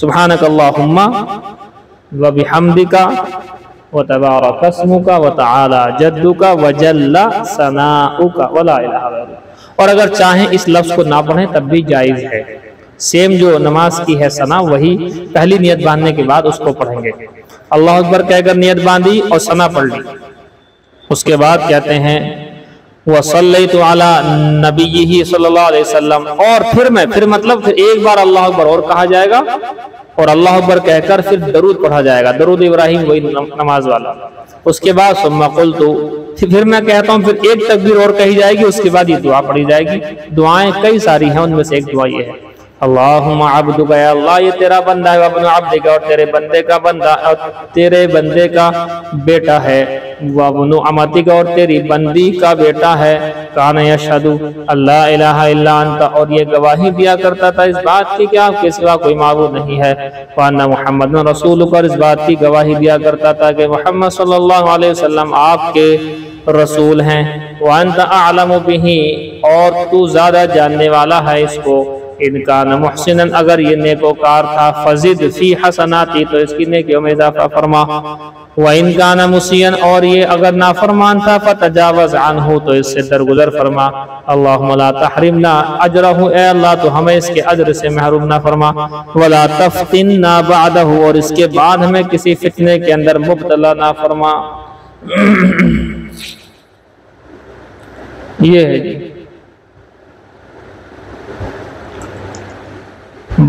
سبحانک اللہم وبحمدک وتبارک اسمک وتعالی جدک وجل ثناؤک ولا الہ غیرہ۔ اور اگر چاہیں اس لفظ کو نہ پڑھیں تب بھی جائز ہے، سیم جو نماز کی ہے ثنا وہی پہلی نیت باندھنے کے بعد اس کو پڑھیں گے، اللہ اکبر کہہ کر نیت باندھی اور ثنا پڑھ لی، اس کے بعد کہتے ہیں وصلیت علی نبیہ صلی اللہ علیہ وسلم، اور پھر مطلب پھر ایک بار اللہ اکبر اور کہا جائے گا اور اللہ اکبر کہہ کر پھر درود پڑھا جائے گا، درود ابراہیم وہی نماز والا، اس کے بعد ثم قلت پھر میں کہتا ہوں، پھر ایک تکبیر اور کہی جائے گی، اس کے بعد یہ دعا پڑھی جائے گی۔ دعائیں کئی ساری ہیں، ان میں سے ایک دعا یہ ہے، اللہم عبدک، اے اللہ یہ تیرا بندہ ہے، وابن عبدک اور تیرے بندے کا بندہ اور تیرے بندے کا بیٹا ہے، وابن امتک اور تیری بندی کا بیٹا ہے، کان یشہد اللہ الہ الا انت اور یہ گواہی دیا کرتا تھا اس بات کی کہ آپ کے سوا کوئی معبود نہیں ہے، وان محمد رسولک اور اس بات کی گواہی دیا کرتا تھا کہ محمد صلی اللہ علیہ وسلم آپ کے رسول ہیں، وانت اعلم بہ اور تو زیادہ جاننے والا ہے اس کو، ان کان محسنا اگر یہ نیکوکار تھا، فزد فی حسناتی تو اس کی نیکیوں میں اضافہ فرما، وان کان مسیئا اور یہ اگر نافرمان تھا، فتجاوز عنہ تو اس سے درگزر فرما، اللہم لا تحرمنا اجرہ اے اللہ تو ہمیں اس کے اجر سے محروم نہ فرما، ولا تفتننا بعدہ اور اس کے بعد ہمیں کسی فتنے کے اندر مبتلا نہ فرما۔ یہ ہے جی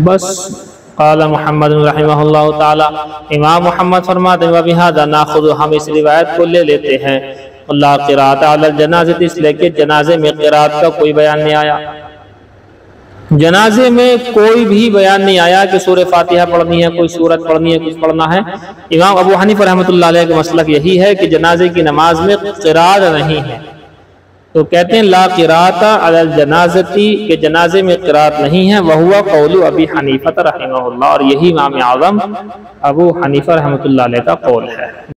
بس۔ قال محمد رحمہ اللہ تعالی، امام محمد فرماتے ہیں وبہذا ناخذ ہم اس روایت کو لے لیتے ہیں، لا قراءۃ علی الجنازۃ اس لیے کہ جنازے میں قراءت کا کوئی بیان نہیں آیا، جنازے میں کوئی بھی بیان نہیں آیا کہ سورہ فاتحہ پڑھنی ہے، کوئی سورت پڑھنی ہے، کچھ پڑھنا ہے۔ امام ابو حنیفہ رحمۃ اللہ علیہ کا مسلک یہی ہے کہ جنازے کی نماز میں قراءت نہیں ہے، تو کہتے ہیں لا قراءۃ علی الجنازۃ کہ جنازے میں قراءت نہیں ہے، وہو قول ابی حنیفہ رحمہ اللہ اور یہی امام اعظم ابو حنیفہ رحمۃ اللہ علیہ کا قول ہے۔